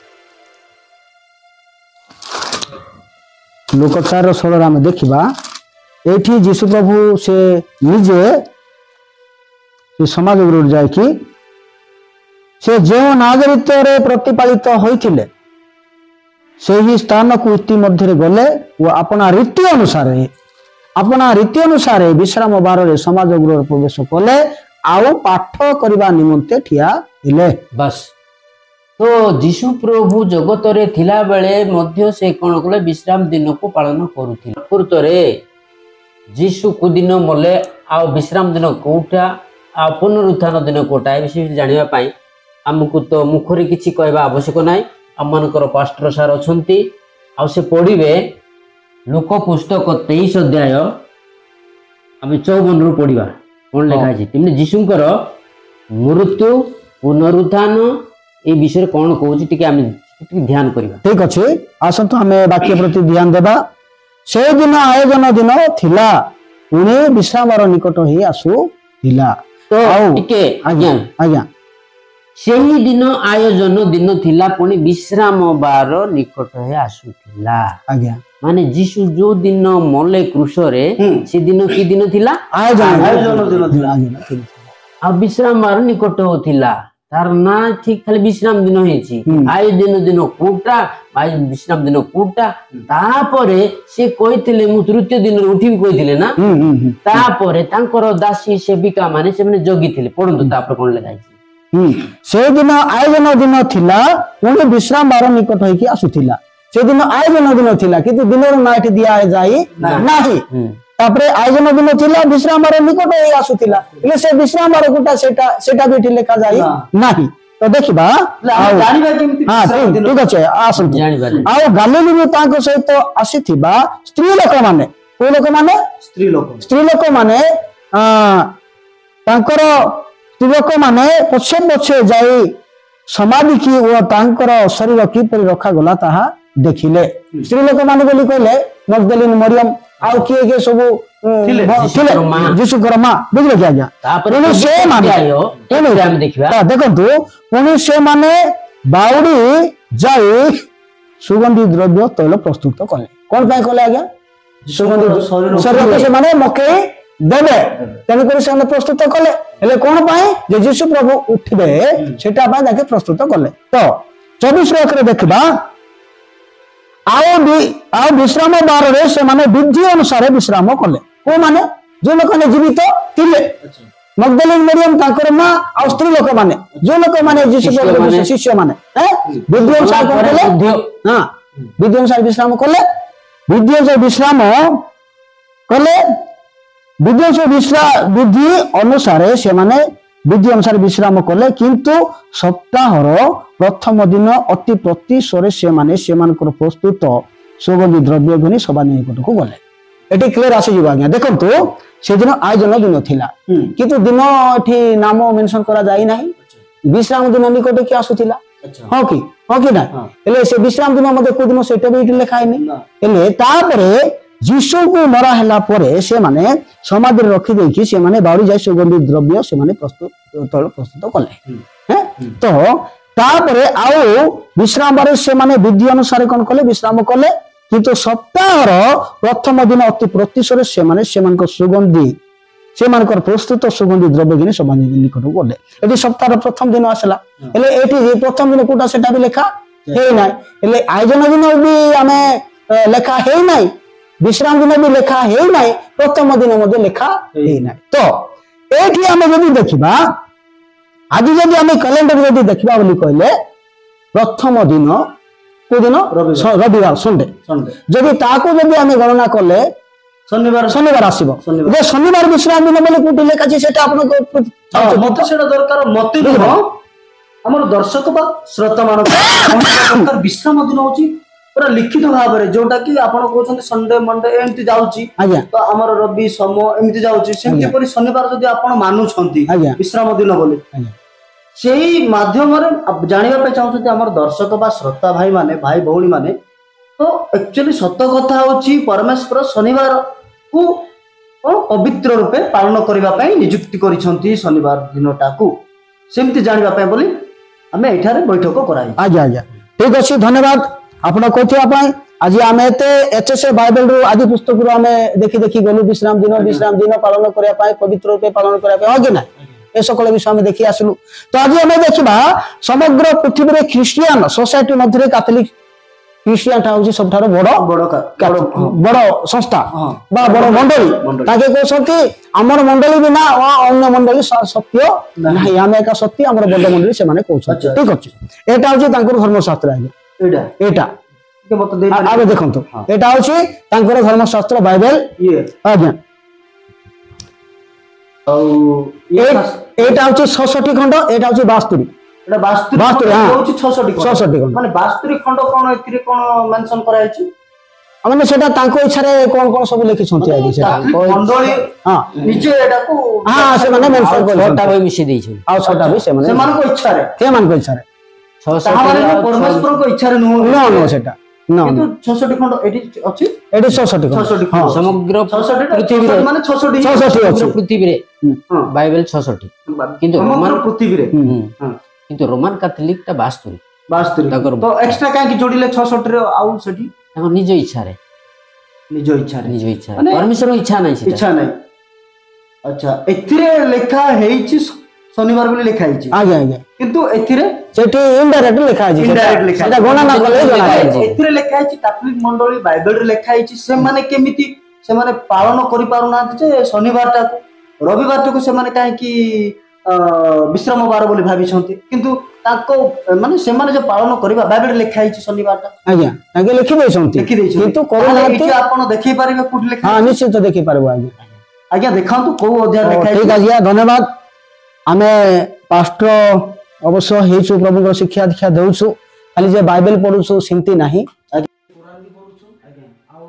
ଲୁକ 4:16 ଆମେ ଦେଖିବା। ଏଇଠି ଯୀଶୁ ପ୍ରଭୁ ସେ ନିଜେ ସମାଜ ଗୃହରେ ଯାଇକି ସେ ଯେଉଁ ନାଗରିକରେ ପ୍ରତିପାଳିତ ହୋଇଥିଲେ ସେହି ସ୍ଥାନକୁ ଇତିମଧ୍ୟରେ ଗଲେ ଓ ଆପଣା ରୀତି ଅନୁସାରେ ବିଶ୍ରାମ ବାରରେ ସମାଜ ଗୃହରେ ପ୍ରବେଶ କଲେ ଆଉ ପାଠ କରିବା ନିମନ୍ତେ ଠିଆ ହେଲେ। ବାସ୍, ତ ଯୀଶୁ ପ୍ରଭୁ ଜଗତରେ ଥିଲାବେଳେ ମଧ୍ୟ ସେ କ'ଣ କଲେ? ବିଶ୍ରାମ ଦିନକୁ ପାଳନ କରୁଥିଲେ। ପ୍ରକୃତରେ ଯୀଶୁ କୋଉ ଦିନ ମଲେ ଆଉ ବିଶ୍ରାମ ଦିନ କୋଉଟା ଆଉ ପୁନରୁତ୍ଥାନ ଦିନ କୋଉଟା, ଏ ବିଷୟରେ ଜାଣିବା ପାଇଁ ଆମକୁ ତ ମୁଖରେ କିଛି କହିବା ଆବଶ୍ୟକ ନାହିଁ। ଆମମାନଙ୍କର ପାଷ୍ଟର ସାର୍ ଅଛନ୍ତି, ଆଉ ସେ ପଢ଼ିବେ ଲୁକ ପୁସ୍ତକ 23 ଅଧ୍ୟାୟ ଆମେ 54ରୁ ପଢ଼ିବା। କ'ଣ ଲେଖା ଅଛି? ତେଣୁ ଯୀଶୁଙ୍କର ମୃତ୍ୟୁ ପୁନରୁତ୍ଥାନ ଏ ବିଷୟରେ କ'ଣ କହୁଛି ଟିକେ ଆମେ ଟିକେ ଧ୍ୟାନ କରିବା। ଠିକ ଅଛି, ଆସନ୍ତୁ ଆମେ ବାକ୍ୟ ପ୍ରତି ଧ୍ୟାନ ଦେବା। ସେଦିନ ଆୟୋଜନ ଦିନ ଥିଲା, ପୁଣି ବିଶ୍ରାମର ନିକଟ ହେଇ ଆସୁଥିଲା। ତ ଟିକେ ଆଜ୍ଞା ସେହି ଦିନ ଆୟୋଜନ ଦିନ ଥିଲା ପୁଣି ବିଶ୍ରାମ ବାର ନିକଟ ହେ ଆସୁଥିଲା। ଆଜ୍ଞା ମାନେ ଯୀଶୁ ଯୋଉ ଦିନ ମଲେ କ୍ରୁଶରେ ସେ ଦିନ କି ଦିନ ଥିଲା? ଆୟୋଜନ ଦିନ ଥିଲା। ଆଉ ବିଶ୍ରାମ ବାର ନିକଟ ଥିଲା। ତାର ନା ଠିକ ଖାଲି ବିଶ୍ରାମ ଦିନ ହେଇଛି। ଆୟୋଜନ ଦିନ କୋଉଟା, ବିଶ୍ରାମ ଦିନ କୋଉଟା? ତାପରେ ସେ କହିଥିଲେ ମୁଁ ତୃତୀୟ ଦିନରେ ଉଠିବି କହିଥିଲେ ନା। ତାପରେ ତାଙ୍କର ଦାସୀ ସେବିକା ମାନେ ସେମାନେ ଜଗିଥିଲେ। ପଢନ୍ତୁ ତାପରେ କଣ ଲେଖା ହେଇଛି। ସେଦିନ ଆୟୋଜନ ଦିନ ଥିଲା ପୁଣି ବିଶ୍ରାମ ବାର ନିକଟ ହେଇକି ଆସୁଥିଲା। ସେଦିନ ଆୟୋଜନ ଦିନ ଥିଲା କିନ୍ତୁ ଦିନର ନା ଏଠି ଦିଆଯାଇ ନାହିଁ। ତାପରେ ଆୟୋଜନ ଦିନ ଥିଲା ବିଶ୍ରାମ ବାର ନିକଟ ହେଇ ଆସୁଥିଲା ହେଲେ ସେ ବିଶ୍ରାମ ବାର କୋଉଟା ସେଟା ବି ଏଠି ଲେଖା ଯାଇ ନାହିଁ। ତ ଦେଖିବା ଠିକ ଅଛି ଆସନ୍ତୁ। ଆଉ ଗାଲିଲୀରୁ ତାଙ୍କ ସହିତ ଆସିଥିବା ସ୍ତ୍ରୀ ଲୋକମାନେ, କୋଉ ଲୋକମାନେ? ସ୍ତ୍ରୀ ଲୋକମାନେ ତାଙ୍କର ସ୍ତ୍ରୀ ଲୋକମାନେ ପଛେ ପଛେ ଯାଇ ସମାଧିକି ଓ ତାଙ୍କର ଶରୀର କିପରି ରଖାଗଲା ତାହା ଦେଖିଲେ। ସ୍ତ୍ରୀ ଲୋକମାନେ ବୋଲି କହିଲେ ମଗଦଲିନୀ ମରିୟମ ଆଉ କିଏ କିଏ ସବୁ ଥିଲେ ଯୀଶୁଙ୍କର ମା, ବୁଝିଲେ କି ଆଜ୍ଞା। ଦେଖନ୍ତୁ ପୁଣି ସେମାନେ ବାଉଡ଼ି ଯାଇ ସୁଗନ୍ଧି ଦ୍ରବ୍ୟ ତୈଳ ପ୍ରସ୍ତୁତ କଲେ। କଣ ପାଇଁ କଲେ ଆଜ୍ଞା? ସୁଗନ୍ଧି ଶରୀରକୁ ସେମାନେ ମକେଇ ଦେବେ, ତେଣୁକରି ସେମାନେ ପ୍ରସ୍ତୁତ କଲେ। ହେଲେ କଣ ପାଇଁ? ଯେ ଯୀଶୁ ପ୍ରଭୁ ଉଠିବେ ସେଟା ପାଇଁ ତାକେ ପ୍ରସ୍ତୁତ କଲେ। ତ 24 ଶ୍ଲୋକରେ ଦେଖିବା ଆଉ ବିଶ୍ରାମ ବାରରେ ସେମାନେ ବିଧି ଅନୁସାରେ ବିଶ୍ରାମ କଲେ। କୋଉମାନେ? ଯୋଉ ଲୋକମାନେ ଜୀବିତ ଥିଲେ, ମଗଦଲିନୀ ମରିୟମ ତାଙ୍କର ମା ଆଉ ସ୍ତ୍ରୀ ଲୋକମାନେ, ଯୋଉ ଲୋକମାନେ ଯୀଶୁ ପ୍ରଭୁଙ୍କ ଶିଷ୍ୟ ମାନେ ବିଧି ଅନୁସାରେ କଲେ, ବିଧି ଅନୁସାରେ ବିଶ୍ରାମ କଲେ। ବିଧି ଅନୁସାରେ ବିଶ୍ରାମ କଲେ। ବିଧି ଅନୁସାରେ ସେମାନେ ବିଧି ଅନୁସାରେ ବିଶ୍ରାମ କଲେ। କିନ୍ତୁ ସପ୍ତାହର ପ୍ରଥମ ଦିନ ଅତି ପ୍ରତିଶୋରେ ସେମାନେ ସେମାନଙ୍କର ପ୍ରସ୍ତୁତ ସୁଗନ୍ଧି ଦ୍ରବ୍ୟ ଘେନି ସଭା ନିକଟକୁ ଗଲେ। ଏଠି କ୍ଲିୟର ଆସିଯିବ ଆଜ୍ଞା। ଦେଖନ୍ତୁ ସେଦିନ ଆୟୋଜନ ଦିନ ଥିଲା କିନ୍ତୁ ଦିନ ଏଠି ନାମ ମେନସନ କରାଯାଇ ନାହିଁ। ବିଶ୍ରାମ ଦିନ ନିକଟ କି ଆସୁଥିଲା, ହଁ କି ନା? ହେଲେ ସେ ବିଶ୍ରାମ ଦିନ ମଧ୍ୟ କୋଉ ଦିନ ସେଇଟା ବି ଏଠି ଲେଖା ହେଇନି। ହେଲେ ତାପରେ ଯୀଶୁଙ୍କୁ ମରା ହେଲା ପରେ ସେମାନେ ସମାଧିରେ ରଖିଦେଇକି ସେମାନେ ବାଉଡ଼ି ଯାଇ ସୁଗନ୍ଧି ଦ୍ରବ୍ୟ ସେମାନେ ପ୍ରସ୍ତୁତ କଲେ। ତ ତାପରେ ଆଉ ବିଶ୍ରାମରେ ସେମାନେ ବିଧି ଅନୁସାରେ କଣ କଲେ? ବିଶ୍ରାମ କଲେ। କିନ୍ତୁ ସପ୍ତାହର ପ୍ରଥମ ଦିନ ଅତି ପ୍ରତିଶୋରେ ସେମାନେ ସେମାନଙ୍କର ପ୍ରସ୍ତୁତ ସୁଗନ୍ଧି ଦ୍ରବ୍ୟ ଘିନି ସଭା ନିକଟକୁ ଗଲେ। ଏଠି ସପ୍ତାହର ପ୍ରଥମ ଦିନ ଆସିଲା, ହେଲେ ଏଠି ପ୍ରଥମ ଦିନ କୋଉଟା ସେଟା ବି ଲେଖା ହେଇନାହିଁ। ହେଲେ ଆୟୋଜନ ଦିନ ବି ଆମେ ଲେଖା ହେଇନାହିଁ, ବିଶ୍ରାମ ଦିନ ବି ଲେଖା ହେଇନାହିଁ, ପ୍ରଥମ ଦିନ ମଧ୍ୟ ଲେଖା ହେଇନାହିଁ। ତ ଏଇଠି ଆମେ ଯଦି ଦେଖିବା, ଆଜି ଯଦି ଆମେ କ୍ୟାଲେଣ୍ଡର ଯଦି ଦେଖିବା ବୋଲି କହିଲେ ପ୍ରଥମ ଦିନ କୋଉ ଦିନ? ରବିବାର, ସଣ୍ଡେ। ଯଦି ତାକୁ ଯଦି ଆମେ ଗଣନା କଲେ ଶନିବାର ଆସିବ। ଯେ ଶନିବାର ବିଶ୍ରାମ ଦିନ ବୋଲି କୋଉଠି ଲେଖା ଅଛି ସେଟା ଆପଣଙ୍କୁ ମତେ ସେଟା ଦରକାର। ମତେ ଆମର ଦର୍ଶକ ବା ଶ୍ରୋତା ମାନଙ୍କ ବିଶ୍ରାମ ଦିନ ହଉଛି ପୁରା ଲିଖିତ ଭାବରେ, ଯୋଉଟା କି ଆପଣ କହୁଛନ୍ତି ସଣ୍ଡେ ମଣ୍ଡେ ଏମିତି ଯାଉଛି, ତ ଆମର ରବି ସୋମ ଏମିତି ଯାଉଛି। ସେମିତି ପରି ଶନିବାର ଯଦି ଆପଣ ମାନୁଛନ୍ତି ବିଶ୍ରାମ ଦିନ ବୋଲି, ସେଇ ମାଧ୍ୟମରେ ଜାଣିବା ପାଇଁ ଚାହୁଁଛନ୍ତି ଆମର ଦର୍ଶକ ବା ଶ୍ରୋତା ଭାଇ ମାନେ, ଭାଇ ଭଉଣୀ ମାନେ। ତ ଆକ୍ଚୁଆଲି ସତ କଥା ହଉଛି ପରମେଶ୍ୱର ଶନିବାର କୁ ପବିତ୍ର ରୂପେ ପାଳନ କରିବା ପାଇଁ ନିଯୁକ୍ତି କରିଛନ୍ତି ଶନିବାର ଦିନଟାକୁ, ସେମିତି ଜାଣିବା ପାଇଁ ବୋଲି ଆମେ ଏଠାରେ ବୈଠକ କରାଇ। ଆଜ୍ଞା ଠିକ ଅଛି, ଧନ୍ୟବାଦ ଆପଣ କହିଥିବା ପାଇଁ। ଆଜି ଆମେ ଏତେ ଏଚଏସ୍ ବାଇବେଲ ରୁ ଆଦି ପୁସ୍ତକରୁ ଆମେ ଦେଖି ଗଲୁ ବିଶ୍ରାମ ଦିନ ପାଳନ କରିବା ପାଇଁ, ପବିତ୍ର ରୂପେ ପାଳନ କରିବା ପାଇଁ, ହଁ କି ନା? ଏ সকল বিষয় ଆମେ ଦେଖି ଆସିଲୁ। ତ ଆଜି ଆମେ ଦେଖିବା ସମଗ୍ର ପୃଥିବୀରେ ଖ୍ରୀଷ୍ଟିଆନ সোসাইটি ମଧ୍ୟରେ କ୍ୟାଥୋଲିକ ଖ୍ରୀଷ୍ଟିଆନଟା ହଉଛି ସବୁଠାରୁ ବଡ ସଂସ୍ଥା ବା ବଡ ମଣ୍ଡଳୀ। ତାକେ କହୁଛନ୍ତି ଆମର ମଣ୍ଡଳୀ ବିନା ଅନ୍ୟ ମଣ୍ଡଳୀ ସତ୍ୟ ନାହିଁ, ଆମେ ଏକା ସତ୍ୟ, ଆମର ବଡ ମଣ୍ଡଳୀ ସେମାନେ କହୁଛନ୍ତି। ଠିକ ଅଛି, ଏଇଟା ହଉଛି ତାଙ୍କର ଧର୍ମଶାସ୍ତ୍ର। ଆଜ୍ଞା ଏଇଟା ଆগে ଦେଖନ୍ତୁ, ଏଇଟା ହଉଛି ତାଙ୍କର ଧର୍ମଶାସ୍ତ୍ର ବାଇବେଲ। ଆଜ୍ଞା এইটা হচ্ছে 66 খণ্ড, এটা হচ্ছে 72। এটা 72 হচ্ছে 66 খণ্ড। মানে 72 খণ্ড কোন এতিরে কোন মেনশন করা হয়েছে? মানে সেটা তাଙ୍କ ইচ্ছাରେ কোন কোন ସବୁ ଲେଖିଛନ୍ତି ଆଜ୍ଞା। ସେଟା ମଣ୍ଡଳୀ ନିଜେ ଏଟାକୁ ସେମାନେ ମେନସନ କରିଛନ୍ତି, ଛଅଟା ବହି ମିଶେଇ ଦେଇଛନ୍ତି। ଆଉ ଛଅଟା ବି ସେମାନଙ୍କ ଇଚ୍ଛାରେ ପରମେଶ୍ୱରଙ୍କ ଇଚ୍ଛାରେ ନୁହଁ ସେଟା। କିନ୍ତୁ 66 ଖଣ୍ଡ ଏଠି ଅଛି, ଏଠି 66 ଖଣ୍ଡ ସମଗ୍ର ପୃଥିବୀରେ, ମାନେ 66 ପୃଥିବୀରେ ବାଇବେଲ 66, କିନ୍ତୁ ସମଗ୍ର ପୃଥିବୀରେ କିନ୍ତୁ ରୋମାନ କାଥଲିକଟା 72 72 ତାଙ୍କର ତ ଏକ୍ସଟ୍ରା କାହିଁକି ଯୋଡ଼ିଲେ 66 ରେ ଆଉ ସେଠି ତାଙ୍କ ନିଜ ଇଚ୍ଛାରେ ନିଜ ଇଚ୍ଛାରେ ନିଜ ଇଚ୍ଛା ମାନେ ପରମେଶ୍ୱର ଇଚ୍ଛା ନାହିଁ ସେଟା ଇଚ୍ଛା ନାହିଁ। ଆଚ୍ଛା ଏଥିରେ ଲେଖା ହେଇଛି ଶନିବାର ବୋଲି ଲେଖା ହେଇଛି ଆଜ୍ଞା ଆଜ୍ଞା କିନ୍ତୁ ଏଥିରେ ସେଠି ଇନଡାଇରେକ୍ଟ ଲେଖା ହେଇଛି Indirect ଲେଖା ସେଟା ହେଇଛି। ଗଣନା କଲେ ଜଣା ଲେଖା ପଡ଼ିବ। ହେଇଛି। ଏଥିରେ ଲେଖା ହେଇଛି କାଥଲିକ ମଣ୍ଡଳୀ ବାଇବେଲରେ ଲେଖା ହେଇଛି ସେମାନେ କେମିତି ସେମାନେ ପାଳନ କରିପାରୁନାହାନ୍ତି ଯେ ଶନିବାରଟାକୁ ରବିବାରଟାକୁ ସେମାନେ କାହିଁକି ବିଶ୍ରାମ ବାର ବୋଲି ଭାବିଛନ୍ତି କିନ୍ତୁ ତାଙ୍କ ମାନେ ସେମାନେ ଯୋଉ ପାଳନ କରିବା ବାଇବେଲରେ ଲେଖା ହେଇଛି ଶନିବାରଟା ଆଜ୍ଞା ତାଙ୍କେ ଲେଖି ଦେଇଛନ୍ତି ଲେଖିଦେଇଛନ୍ତି କିନ୍ତୁ ତାହେଲେ କରୁନାହାନ୍ତି। ଏଇଠି ଆପଣ ଦେଖେଇ ପାରିବେ କୋଉଠି ଲେଖା ହଁ ହେଇଛି? ନିଶ୍ଚିତ ଦେଖିପାରିବୁ ଆଜ୍ଞା। ଆଜ୍ଞା ଦେଖାନ୍ତୁ କୋଉ ଅଧ୍ୟାୟରେ ହଉ, ଲେଖା ଠିକ ହେଇଛି? ଅଛି ଆଜ୍ଞା, ଧନ୍ୟବାଦ। ଆମେ ପାଷ୍ଟର ଅବଶ୍ୟ ହେଇଛୁ ପ୍ରଭୁଙ୍କ ଶିକ୍ଷା ଦୀକ୍ଷା ଦେଉଛୁ ଖାଲି ଯେ ବାଇବେଲ ପଢୁଛୁ ସେମିତି ନାହିଁ। ପୁରାଣ ବି ପଢୁଛୁ ଆଜ୍ଞା ଆଉ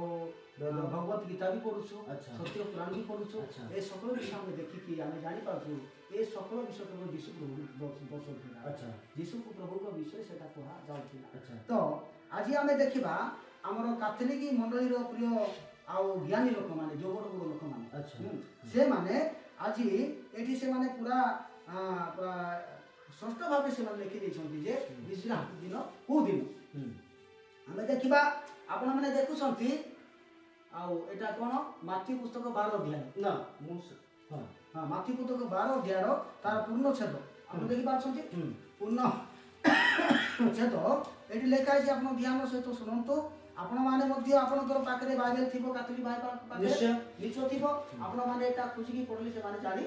ଭଗବତ ଗୀତା ବି ପଢୁଛୁ ସତ୍ୟ ପୁରାଣ ବି ପଢୁଛୁ ଏ সকল ବିଷୟ ଆମେ ଦେଖିକି ଆମେ ଜାଣିପାରୁଛୁ ଏ সকଳ ବିଷୟ କେବଳ ଯୀଶୁ ପ୍ରଭୁ ବସଉଥିଲା ଯୀଶୁ ପ୍ରଭୁଙ୍କ ବିଷୟ ସେଟା କୁହାଯାଉଥିଲା। ତ ଆଜି ଆମେ ଦେଖିବା ଆମର କାଥଲିକ ମଣ୍ଡଳୀର ପ୍ରିୟ ଆଉ ଜ୍ଞାନୀ ଲୋକମାନେ ଯୋଉ ବଡ଼ ବଡ଼ ଲୋକମାନେ ସେମାନେ ଆଜି ଏଠି ସେମାନେ ପୁରା ସ୍ପଷ୍ଟ ଭାବେ ସେମାନେ ଲେଖିଦେଇଛନ୍ତି ଯେ ବିଶ୍ରାମ ଦିନ କୋଉ ଦିନ ଆମେ ଦେଖିବା ଆପଣମାନେ ଦେଖୁଛନ୍ତି ଆଉ ଏଟା କ'ଣ ମାଥି ପୁସ୍ତକ 12 ଅଧ୍ୟାୟ ନା ମାଥି ପୁସ୍ତକ 12 ଅଧ୍ୟାୟର ତାର ପୂର୍ଣ୍ଣଚ୍ଛେଦ ଆପଣ ଦେଖିପାରୁଛନ୍ତି ପୂର୍ଣ୍ଣଚ୍ଛେଦ ଏଠି ଲେଖା ହେଇଛି ଆପଣ ଧ୍ୟାନ ସହିତ ଶୁଣନ୍ତୁ ଆପଣମାନେ ମଧ୍ୟ ଆପଣଙ୍କର ପାଖରେ ବାଇବେଲ ଥିବ କାଥଲିକ ଭାଇ ପାଖରେ ନିଶ୍ଚୟ ଥିବ ଆପଣମାନେ ଏଟା ଖୁସିକି ପଢ଼ିଲେ ସେମାନେ ଜାଣି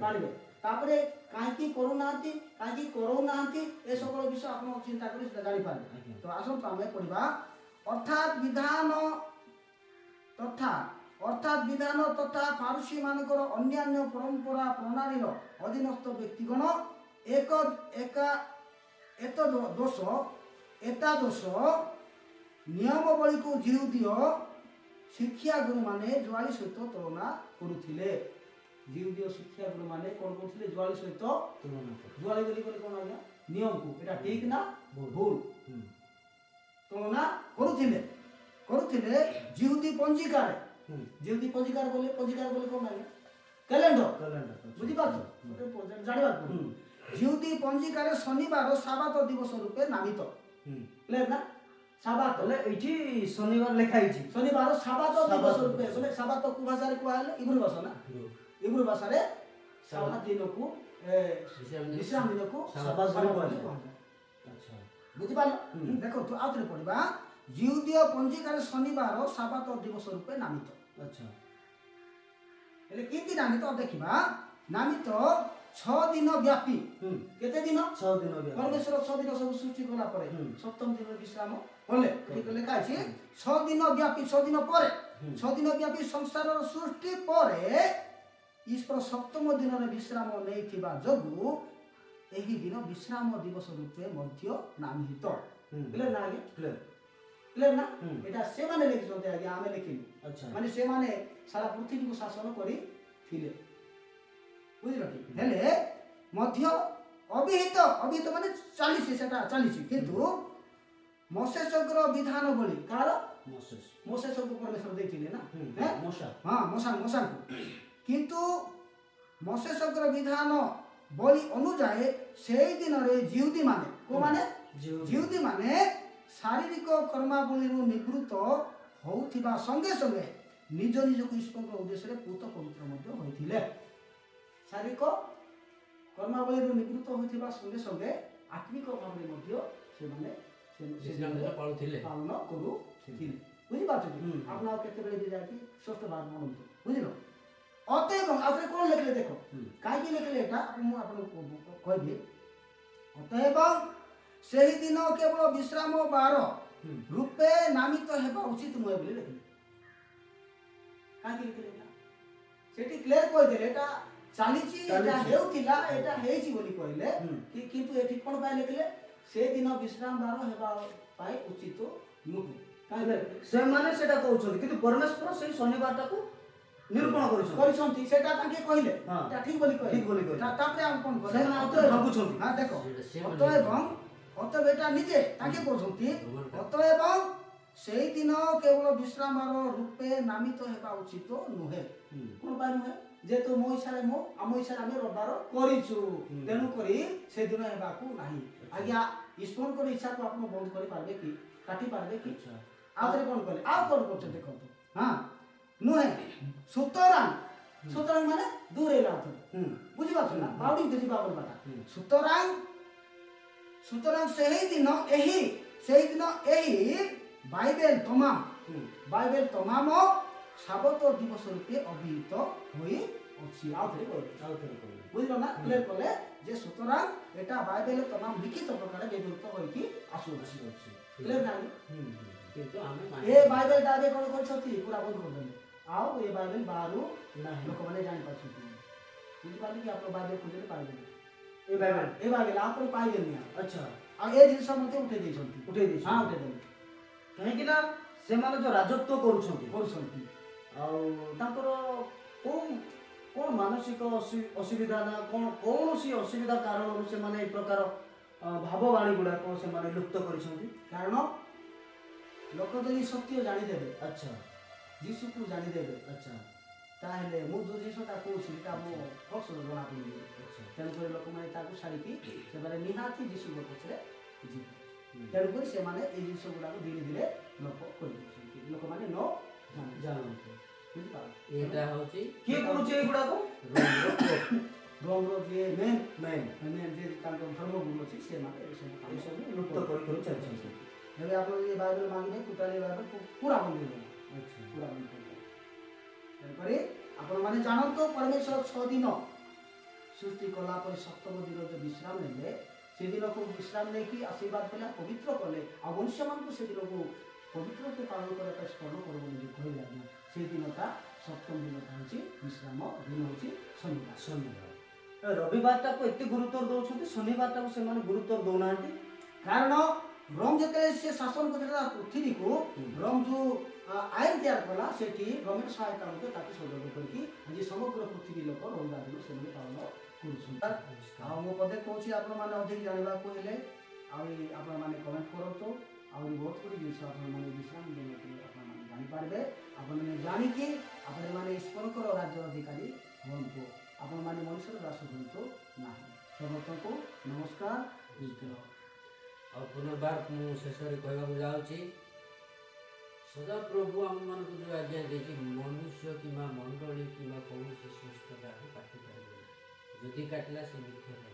ପାରିବେ ତାପରେ କାହିଁକି କରୁନାହାନ୍ତି କାହିଁକି କରଉନାହାନ୍ତି ଏ সকল ବିଷୟ ଆପଣ ଚିନ୍ତା କରି ସେଟା ଜାଣିପାରିବେ। ତ ଆସନ୍ତୁ ଆମେ ପଢ଼ିବା ଅର୍ଥାତ୍ ବିଧାନ ତଥା ଫାରୁସୀ ମାନଙ୍କର ଅନ୍ୟାନ୍ୟ ପରମ୍ପରା ପ୍ରଣାଳୀର ଅଧୀନସ୍ଥ ବ୍ୟକ୍ତିଗଣ ଏତାଦୋଷ ନିୟମାବଳୀକୁ ଜିହୁଦୀୟ ଶିକ୍ଷାଗୁରୁମାନେ ଜୁଆଳି ସହିତ ତୁଳନା କରୁଥିଲେ। ଜିହୁଦୀୟ ଶିକ୍ଷାଗୁରୁମାନେ କ'ଣ କରୁଥିଲେ ଜୁଆଳି ସହିତ ଜୁଆଳି ବୋଲି କହିଲେ କ'ଣ ଆଜ୍ଞା ନିୟମକୁ ଏଟା ଠିକ ନା ଭୁଲ ତୁଳନା କରୁଥିଲେ ଜିହୁଦୀ ପଞ୍ଜିକାରେ ବୋଲେ କ'ଣ ଆଜ୍ଞା କ୍ୟାଲେଣ୍ଡର ବୁଝିପାରୁଛ ଜାଣିବାକୁ ଜିହୁଦୀ ପଞ୍ଜିକାରେ ଶନିବାର ସାବାତ ଦିବସ ରୂପେ ନାମିତ କ୍ଲିୟର ନା ସାବାତ ବୋଲେ ଏଇଠି ଶନିବାର ଲେଖା ହେଇଛି ଶନିବାର ସାବାତ ଦିବସ ରୂପେ ବୋଲେ ସାବାତ କୁ ଭାଷାରେ କୁହାହେଲେ ଇବ୍ରୁ ଭାଷା ନା ଇବ୍ରୁ ଭାଷାରେ ସାବାତ ଦିନକୁ ବିଶ୍ରାମ ଦିନକୁ ସାବାତ କୁହାଯାଏ। ବୁଝିପାରିଲ ଦେଖନ୍ତୁ ଆଉ ଥରେ ପଢିବା ଜିହୁଦୀୟ ପଞ୍ଜିକାରେ ଶନିବାର ସାବାତ ଦିବସ ରୂପେ ନାମିତ ହେଲେ କେମିତି ନାମିତ ଦେଖିବା ନାମିତ 6 ଦିନ ବ୍ୟାପୀ କେତେ ଦିନ 6 ଦିନ ପରମେଶ୍ୱର 6 ଦିନ ସବୁ ସୃଷ୍ଟି କଲା ପରେ ସପ୍ତମ ଦିନ ବିଶ୍ରାମ କଲେ ଲେଖା ଅଛି 6 ଦିନ ବ୍ୟାପୀ 6 ଦିନ ପରେ 6 ଦିନ ବ୍ୟାପୀ ସଂସାରର ସୃଷ୍ଟି ପରେ ଈଶ୍ୱର ସପ୍ତମ ଦିନରେ ବିଶ୍ରାମ ନେଇଥିବା ଯୋଗୁଁ ଏହି ଦିନ ବିଶ୍ରାମ ଦିବସ ରୂପେ ମଧ୍ୟ ନାମିତ କ୍ଲିୟର ନା ଆଜ୍ଞା କ୍ଲିୟର ନା ଏଟା ସେମାନେ ଲେଖିଛନ୍ତି ଆଜ୍ଞା ଆମେ ଲେଖିନୁ ମାନେ ସେମାନେ ସାରା ପୃଥିବୀକୁ ଶାସନ କରିଥିଲେ ବୁଝିଲ କି ହେଲେ ମଧ୍ୟ ଅବିହିତ ମାନେ ଚାଲିଛି ସେଟା ଚାଲିଛି କିନ୍ତୁ ମୋସେସଙ୍କର ବିଧାନ ଭଳି କାହାର ମୋସେସଙ୍କୁ ପରମେଶ୍ୱର ଦେଇଥିଲେ ନା ମଶାଙ୍କୁ କିନ୍ତୁ ମୋସେସଙ୍କର ବିଧାନ ବଳି ଅନୁଯାୟୀ ସେଇ ଦିନରେ ଜିହୁଦୀ ମାନେ ଶାରୀରିକ କର୍ମାବଳୀରୁ ନିବୃତ୍ତ ହେଉଥିବା ସଙ୍ଗେ ସଙ୍ଗେ ନିଜ ନିଜକୁ ଈଶ୍ୱରଙ୍କ ଉଦ୍ଦେଶ୍ୟରେ ପୂତ ପବିତ୍ର ମଧ୍ୟ ହୋଇଥିଲେ। ଶାରୀରିକ କର୍ମାବଳୀରୁ ନିବୃତ୍ତ ହୋଇଥିବା ସଙ୍ଗେ ସଙ୍ଗେ ଆତ୍ମିକ ଭାବରେ ମଧ୍ୟ ସେମାନେ ପାଳନ କରୁଥିଲେ ବୁଝିପାରୁଛନ୍ତି ଆପଣ ଆଉ କେତେବେଳେ ବି ଯାଇକି ସ୍ୱସ୍ଥ ଭାବ ମାନନ୍ତୁ ବୁଝିଲ ଅତଏବ ଆଉଥରେ କ'ଣ ଲେଖିଲେ ଦେଖ କାହିଁକି ଲେଖିଲେ ଏଟା ମୁଁ ଆପଣଙ୍କୁ କହିବି ଅତଏବ ସେହି ଦିନ କେବଳ ବିଶ୍ରାମ ବାର ରୂପେ ନାମିତ ହେବା ଉଚିତ ନୁହେଁ ବୋଲି ଲେଖିଲେ କାହିଁକି ଲେଖିଲେ ଏଟା ସେଠି କ୍ଲିୟର କହିଦେଲେ ଏଟା ଚାଲିଛି ଏଟା ହେଉଥିଲା ଏଟା ହେଇଛି ବୋଲି କହିଲେ କିନ୍ତୁ ଏଠି କ'ଣ ପାଇଁ ଲେଖିଲେ ସେ ଦିନ ବିଶ୍ରାମ ବାର ହେବା ପାଇଁ ଉଚିତ ନୁହେଁ ସେମାନେ ସେଟା କହୁଛନ୍ତି କିନ୍ତୁ ପରମେଶ୍ୱର ସେଇ ଶନିବାରଟାକୁ ନିରୂପଣ କରିଛନ୍ତି ସେଟା ତାଙ୍କେ କହିଲେ ଏଟା ଠିକ ବୋଲି କହିଲେ ତାପରେ ଆଉ କ'ଣ କଲେ ଭାବୁଛନ୍ତି ହଁ ଦେଖ ଅତଏବ ଏଟା ନିଜେ ତାଙ୍କେ କହୁଛନ୍ତି ଅତଏବ ସେଇଦିନ କେବଳ ବିଶ୍ରାମର ରୂପେ ନାମିତ ହେବା ଉଚିତ ନୁହେଁ କ'ଣ ପାଇଁ ନୁହେଁ ଯେହେତୁ ମୋ ଇଚ୍ଛାରେ ଆମ ଇଚ୍ଛାରେ ଆମେ ରବିବାର କରିଛୁ ତେଣୁ କରି ସେଦିନ ହେବାକୁ ନାହିଁ। ଆଜ୍ଞା ଈଶ୍ୱରଙ୍କର ଇଚ୍ଛାକୁ ଆପଣ ବନ୍ଦ କରିପାରିବେ କି କାଟି ପାରିବେ କି? ଆଉ ଥରେ କ'ଣ କଲେ ଆଉ କ'ଣ କରୁଛନ୍ତି ଦେଖନ୍ତୁ। ହଁ ନୁହେଁ ସୁତରାଂ ମାନେ ଦୂରେଇଲା ବୁଝିପାରୁଛ ନା ବାଉଡିଂ ଯିବା ବାଟା ସୁତରାଂ ସେହି ଦିନ ଏହି ବାଇବେଲ ତମାମ ସାବତ ଦିବସ ରୂପେ ଅଭିହିତ ହୋଇ ଅଛି। ଆଉ ଥରେ କହିଲେ ବୁଝିଲ ନା କ୍ଲିୟର କଲେ ଯେ ସୁତରାଂ এটা বাইবেল তমাম লিখিত প্রকারে ব্যবহৃত হইকি আসুছি ক্লিয়র না কিন্তু আমি এ বাইবেল দাবে কোন করছতি পুরা বন্ধ করবেন ଆଉ ଏ ବାଇବେଲ ବାହାରୁ ଲୋକମାନେ ଜାଣିପାରୁଛନ୍ତି। ବୁଝିପାରିଲେ କି ଆପଣ ବାଇବେଲ ଖୋଜିଲେ ପାଇବେନି ଏ ବାଇବେଲ ଆପଣ ପାଇବେନି। ଆଚ୍ଛା ଆଉ ଏ ଜିନିଷ ମଧ୍ୟ ଉଠେଇ ଦେଇଛନ୍ତି ହଁ ଉଠେଇ ଦେଲେ କାହିଁକି ନା ସେମାନେ ଯୋଉ ରାଜତ୍ୱ କରୁଛନ୍ତି ଆଉ ତାଙ୍କର କଣ ମାନସିକ ଅସୁବିଧା ନା କୌଣସି ଅସୁବିଧା କାରଣରୁ ସେମାନେ ଏ ପ୍ରକାର ଭାବବାଣୀ ଗୁଡାକ ସେମାନେ ଲୁପ୍ତ କରିଛନ୍ତି। କାରଣ ଲୋକ ଯଦି ସତ୍ୟ ଜାଣିଦେବେ ଆଚ୍ଛା ଯୀଶୁକୁ ଜାଣିଦେବେ ଆଚ୍ଛା ତାହେଲେ ମୁଁ ଯେଉଁ ଜିନିଷଟା କହୁଛି ସେଟା ମୋ ଫଳସ୍ୱରୂପ ଜଣାପଡ଼ିବ। ତେଣୁକରି ଲୋକମାନେ ତାକୁ ଛାଡ଼ିକି ସେମାନେ ନିହାତି ଯୀଶୁଙ୍କ ପଛରେ ଯିବେ। ତେଣୁକରି ସେମାନେ ଏଇ ଜିନିଷ ଗୁଡ଼ାକ ଧୀରେ ଧୀରେ ଲୋପ କରିଦେଉଛନ୍ତି ଲୋକମାନେ ନ ଜାଣନ୍ତୁ। ବୁଝିପାରିଲ ଏଇଟା ହଉଛି କିଏ କରୁଛି ଏଗୁଡାକ? ରୋମର ଯିଏ ମେନ୍ ଯିଏ ତାଙ୍କ ଧର୍ମଗୁରୁ ଅଛି ସେମାନେ ଏସବୁ ଲୁପ୍ତ କରି ଚାଲିଛନ୍ତି। ଏବେ ଆପଣ ଯଦି ବାଇବେଲ ମାଗିବେ ଟୋଟାଲି ବାଇବେଲ ପୁରା ବନ୍ଦ ହେଇଗଲା ପୁରା ବନ୍ଦ କରିଦେବେ। ତେଣୁକରି ଆପଣମାନେ ଜାଣନ୍ତୁ ପରମେଶ୍ୱର 6 ଦିନ ସୃଷ୍ଟି କଲା ପରେ 7ମ ଦିନ ଯେଉଁ ବିଶ୍ରାମ ନେଲେ ସେଦିନକୁ ବିଶ୍ରାମ ନେଇକି ଆଶୀର୍ବାଦ କଲେ ପବିତ୍ର କଲେ ଆଉ ମନୁଷ୍ୟମାନଙ୍କୁ ସେଦିନକୁ ପବିତ୍ର ରୂପେ ପାଳନ କରିବା ପାଇଁ ସ୍ମରଣ କର ବୋଲି ଯେଉଁ କହିଲେ ଆଜ୍ଞା ସେଇ ଦିନଟା 7ମ ଦିନଟା ହେଉଛି ବିଶ୍ରାମ ଦିନ ହେଉଛି ଶନିବାର। ରବିବାରଟାକୁ ଏତେ ଗୁରୁତ୍ୱ ଦଉଛନ୍ତି, ଶନିବାରଟାକୁ ସେମାନେ ଗୁରୁତ୍ୱ ଦଉନାହାନ୍ତି। କାରଣ ରୋମ ଯେତେବେଳେ ସେ ଶାସନ କରିଥିଲା ପୃଥିବୀକୁ ରୋମ ଯେଉଁ ଆଇନ ତିଆରି କଲା ସେଠି ରୋମର ସହାୟତା ମଧ୍ୟ ତାକୁ ସହଯୋଗ କରିକି ଆଜି ସମଗ୍ର ପୃଥିବୀ ଲୋକ ରବିବାର ଦିନ ସେମାନେ ପାଳନ କରୁଛନ୍ତି। ଆଉ ମୁଁ ପଦେ କହୁଛି ଆପଣମାନେ ଅଧିକ ଜାଣିବାକୁ ହେଲେ ଆହୁରି ଆପଣମାନେ କମେଣ୍ଟ କରନ୍ତୁ। ଆହୁରି ବହୁତ ଗୁଡ଼ିଏ ଜିନିଷ ଆପଣମାନେ ବିଶ୍ରାମ ଦିନକୁ ଆପଣମାନେ ଜାଣିପାରିବେ। ଆପଣମାନେ ଜାଣିକି ଆପଣମାନେ ଈଶ୍ୱରଙ୍କର ରାଜ୍ୟ ଅଧିକାରୀ ହୁଅନ୍ତୁ। ଆପଣମାନେ ମଣିଷର ଦାସ ହୁଅନ୍ତୁ ନାହିଁ। ସମସ୍ତଙ୍କୁ ନମସ୍କାର। ଆଉ ପୁନର୍ବାର ମୁଁ ଶେଷରେ କହିବାକୁ ଯାଉଛି ସଦାପ୍ରଭୁ ଆମମାନଙ୍କୁ ଯେଉଁ ଆଜ୍ଞା ଦେଇଛି ମନୁଷ୍ୟ କିମ୍ବା ମଣ୍ଡଳୀ କିମ୍ବା କୌଣସି ସଂସ୍ଥା ତାକୁ କାଟି ପାରିବନି। ଯଦି କାଟିଲା ସେ ମିଥ୍ୟା ହେବ।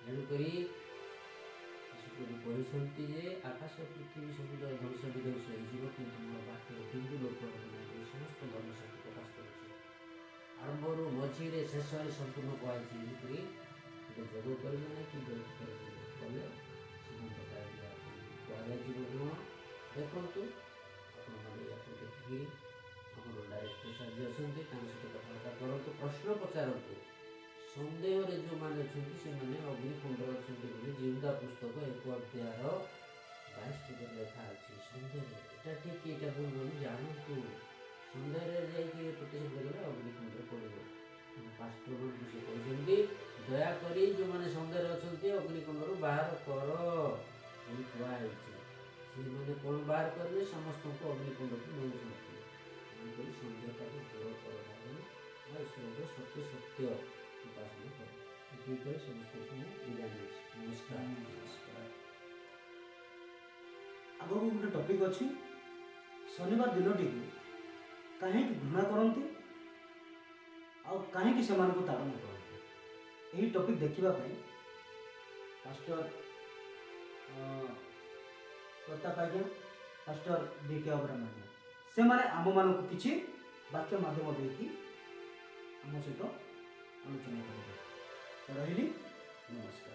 ତେଣୁକରି ଯୀଶୁପ୍ରଭୁ କହିଛନ୍ତି ଯେ ଆକାଶ ପୃଥିବୀ ସମୁଦ୍ର ଧ୍ୱଂସ ବିଧ୍ୱଂସ ହେଇଯିବ କିନ୍ତୁ ମୋର ବାକ୍ୟ ବିନ୍ଦୁ ଲୋପ ନାହିଁ। ସମସ୍ତ ଧର୍ମଶକ୍ତି ପ୍ରକାଶ କରୁଛି। ଆରମ୍ଭରୁ ମଝିରେ ଶେଷରେ ସମ୍ପୂର୍ଣ୍ଣ କୁହାଯାଇଛି। ଏମିତିକରି ଯୋଗ କରିବେ ନାହିଁ କି ଯୋଗ କରିବେ କଲେ କୁହାଯାଇଛି କ'ଣ ଦେଖନ୍ତୁ ଆପଣମାନେ ୟାକୁ ଦେଖିକି ଆମର ଡାଇରେକ୍ଟର ସାହାଯ୍ୟ ଅଛନ୍ତି ତାଙ୍କ ସହିତ କଥାବାର୍ତ୍ତା କରନ୍ତୁ, ପ୍ରଶ୍ନ ପଚାରନ୍ତୁ। ସନ୍ଦେହରେ ଯେଉଁମାନେ ଅଛନ୍ତି ସେମାନେ ଅଗ୍ନିକୁଣ୍ଡରେ ଅଛନ୍ତି ବୋଲି ଜିହୁଦା ପୁସ୍ତକ 1 ଅଧ୍ୟାୟର 22 ଲେଖା ଅଛି। ସନ୍ଦେହରେ ଏଇଟା ଠିକ୍ ଏଇଟା ଭୁଲ ବୋଲି ଜାଣନ୍ତୁ। ସନ୍ଦେହରେ ଯାଇକି ପ୍ରତିଶୋଧ ଦେଲେ ଅଗ୍ନିକୁଣ୍ଡରେ ପଡ଼ିବ। ପାଷ୍ଟରମାନଙ୍କୁ ସେ କହିଛନ୍ତି ଦୟାକରି ଯେଉଁମାନେ ସନ୍ଦେହରେ ଅଛନ୍ତି ଅଗ୍ନିକୁଣ୍ଡରୁ ବାହାର କର ବୋଲି କୁହାହେଇଛି। ସେମାନେ କ'ଣ ବାହାର କରିବେ? ସମସ୍ତଙ୍କୁ ଅଗ୍ନିକୁଣ୍ଡକୁ ନେଉଛନ୍ତି। ତେଣୁକରି ସନ୍ଦେହଟାକୁ ଦୂର କରାଯାଏ ବା ଈଶ୍ୱରଙ୍କ ସତ୍ୟ ଉପାସନା କର। ଏତିକି କରି ସମସ୍ତଙ୍କୁ ମୁଁ ବିଦାୟ ନେଉଛି। ନମସ୍କାର। ଆଗକୁ ଗୋଟେ ଟପିକ୍ ଅଛି। ଶନିବାର ଦିନଟିକୁ କାହିଁକି ଘୃଣା କରନ୍ତି ଆଉ କାହିଁକି ସେମାନଙ୍କୁ ତାଡ଼ନା କରନ୍ତି? ଏହି ଟପିକ୍ ଦେଖିବା ପାଇଁ ପାଷ୍ଟର ପ୍ରତାପ ଆଜ୍ଞା, ପାଷ୍ଟର ବିକେ ଅବ୍ରାହ୍ମ ଆଜ୍ଞା ସେମାନେ ଆମମାନଙ୍କୁ କିଛି ବାକ୍ୟ ମାଧ୍ୟମ ଦେଇକି ଆମ ସହିତ ଆଲୋଚନା କରିବେ। ରହିଲି, ନମସ୍କାର।